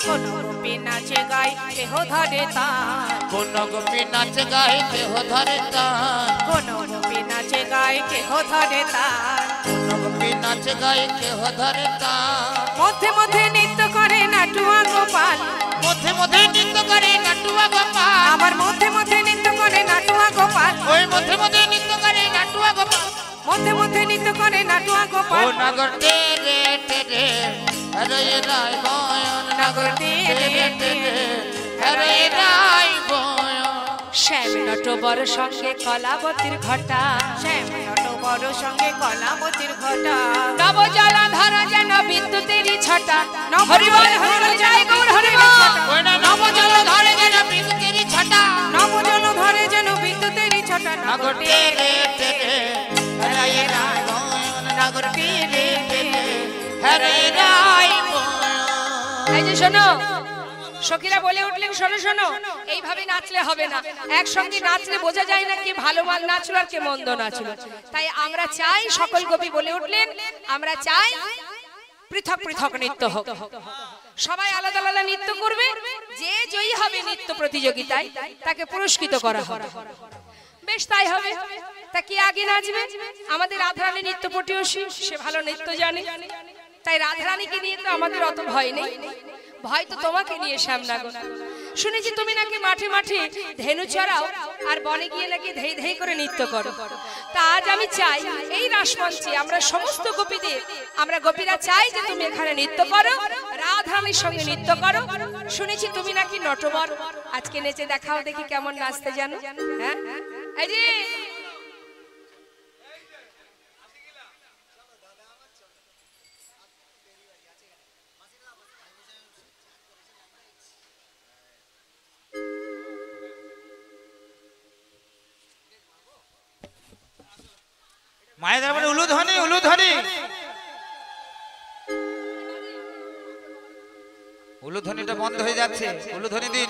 কোন গোপী নাচে গাই কেহ ধরে তার, কোন গোপী নাচ গায় কেহ ধরে তার, কোন গোপী নাচে গাই কেহ ধরে তার, কোন গোপী নাচ গায় কেহ ধরে তার। মধ্যে মধ্যে নৃত্য করে নাটুয়া গোপাল, মধ্যে মধ্যে নৃত্য করে নাটুয়া গোপাল, আবার মধ্যে মধ্যে নৃত্য করে নাটুয়া গোপাল, ওই মধ্যে মধ্যে নৃত্য করে নাটুয়া গোপাল। মধ্যে মধ্যে নৃত্য করে নাটুয়া ও গোপাল। নাগর টেরে টেরে হেরায় রাই বয়া, নাগর টেরে টেরে হেরায় রাই বয়া। শ্যাম নটবর সঙ্গে কলাবতীর ঘটা, শ্যাম নট বড় সঙ্গে কলাবতীর ঘটা, নবজলা ধরা যেন বিদ্যুতেরই ছটা। নব হরিবল জল হরিবল ধরে জয় গৌর হরিবল। ওই না নবজল ধরে যেন বিদ্যুতেরই ছটা, নবজল ধরে যেন বিদ্যুতেরই ছটা। নাগর টেরে টেরে হেরায় রাই বয়া, নাগর টেরে টেরে হেরায় রাই বয়া। এই যে শোনো, সখীরা বলে উঠলেন শোনো শোনো, এইভাবে নাচলে হবে না। একসঙ্গে নাচলে বোঝা যায় না কে ভালো মান নাচলো আর কে মন্দ নাচলো। তাই আমরা চাই, সকল গোপী বলে উঠলেন, আমরা চাই পৃথক পৃথক নৃত্য হোক, সবাই আলাদা আলাদা নৃত্য করবে। যে জয়ী হবে নৃত্য প্রতিযোগিতায় তাকে পুরস্কৃত করা হবে। বেশ তাই হবে। তা কি আগে নাচবে? আমাদের রাধারানী নৃত্য পটীয়সী, সে ভালো নৃত্য জানে। তাই রাধারানীকে নিয়ে তো আমাদের অত ভয় নেই, ভয় তো তোমাকে নিয়ে শ্যামনগর। শুনেছি তুমি নাকি মাঠে মাঠে ধেনু চড়াও আর বনে গিয়ে নাকি ধেই ধেই করে নৃত্য করো। তা আজ আমি চাই এই রাসমঞ্চে আমরা সমস্ত গোপীদের, আমরা গোপীরা চাই যে তুমি এখানে নৃত্য করো, রাধারানীর সঙ্গে নৃত্য করো। শুনেছি তুমি নাকি নটবর, আজকে নেচে দেখাও দেখি কেমন নাচতে জানো। হ্যাঁ এই যে মায়ের দরবারে উলুধ্বনি উলুধ্বনি উলুধ্বনিটা বন্ধ হয়ে যাচ্ছে, উলুধ্বনি দিন।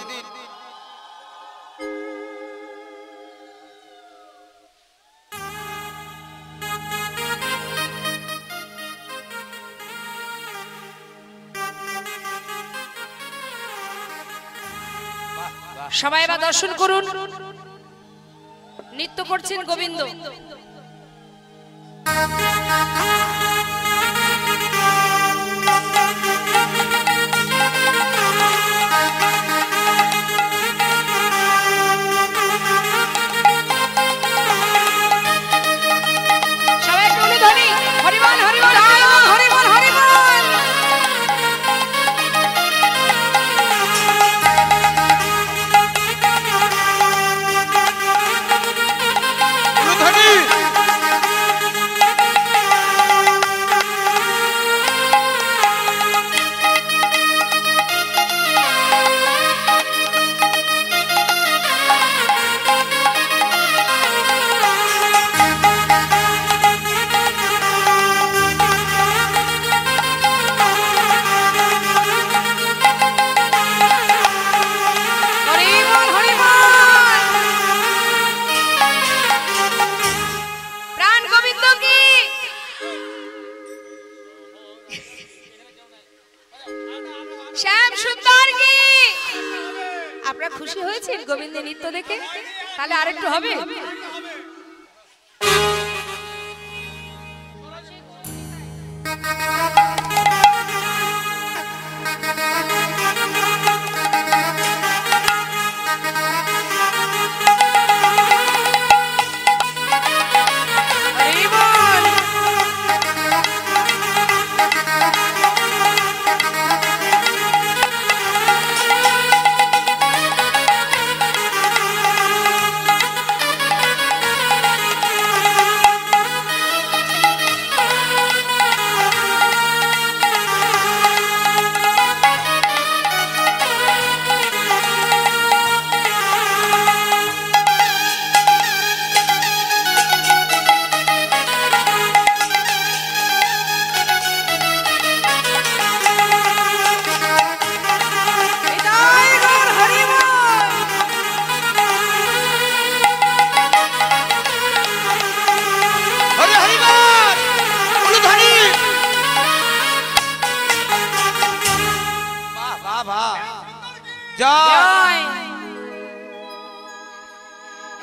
সবাই এবার দর্শন করুন, নৃত্য করছেন গোবিন্দ। সবাই বলে ধরি হরিবল হরিবল হরিবল হরিবল। শ্যাম সুন্দর কি আপনারা খুশি হয়েছেন গোবিন্দের নৃত্য দেখে? তাহলে আরেকটু হবে।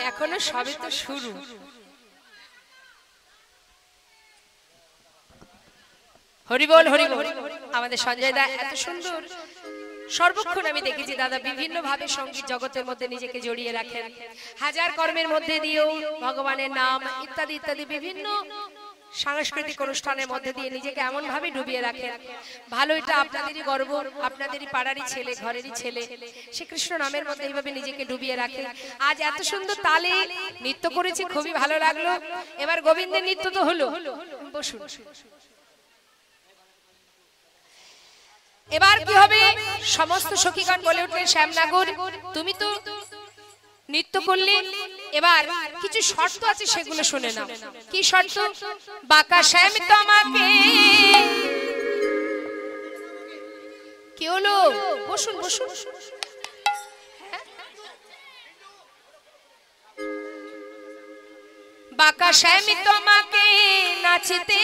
এখনো সবে তো শুরু। হরি বল হরি বল। আমাদের সঞ্জয় দা এত সুন্দর সর্বক্ষণ আমি দেখেছি দাদা বিভিন্ন ভাবে সঙ্গীত জগতের মধ্যে নিজেকে জড়িয়ে রাখেন। হাজার কর্মের মধ্যে দিয়েও ভগবানের নাম ইত্যাদি ইত্যাদি বিভিন্ন সাংস্কৃতিক অনুষ্ঠানের মধ্যে দিয়ে নিজেকে এমন ভাবে ডুবিয়ে রাখেন। ভালো, এটা আপনাদেরই গর্ব, আপনাদেরই পাড়ারই ছেলে, ঘরেরই ছেলে, সে কৃষ্ণ নামের মধ্যে এইভাবে নিজেকে ডুবিয়ে রাখে। আজ এত সুন্দর তালে নৃত্য করেছি, খুবই ভালো লাগলো। এবার গোবিন্দের নৃত্য তো হলো, বসুন। এবার কি হবে? সমস্ত সখীগণ বলে উঠলেন, শ্যামনগর তুমি তো নৃত্য করলে, এবার কিছু শর্ত আছে সেগুলো শুনে নাও। কি শর্ত? বাঁকা শ্যাম তোমাকে, কি হলো? বসুন বসুন। বাঁকা শ্যাম তোমাকে নাচতে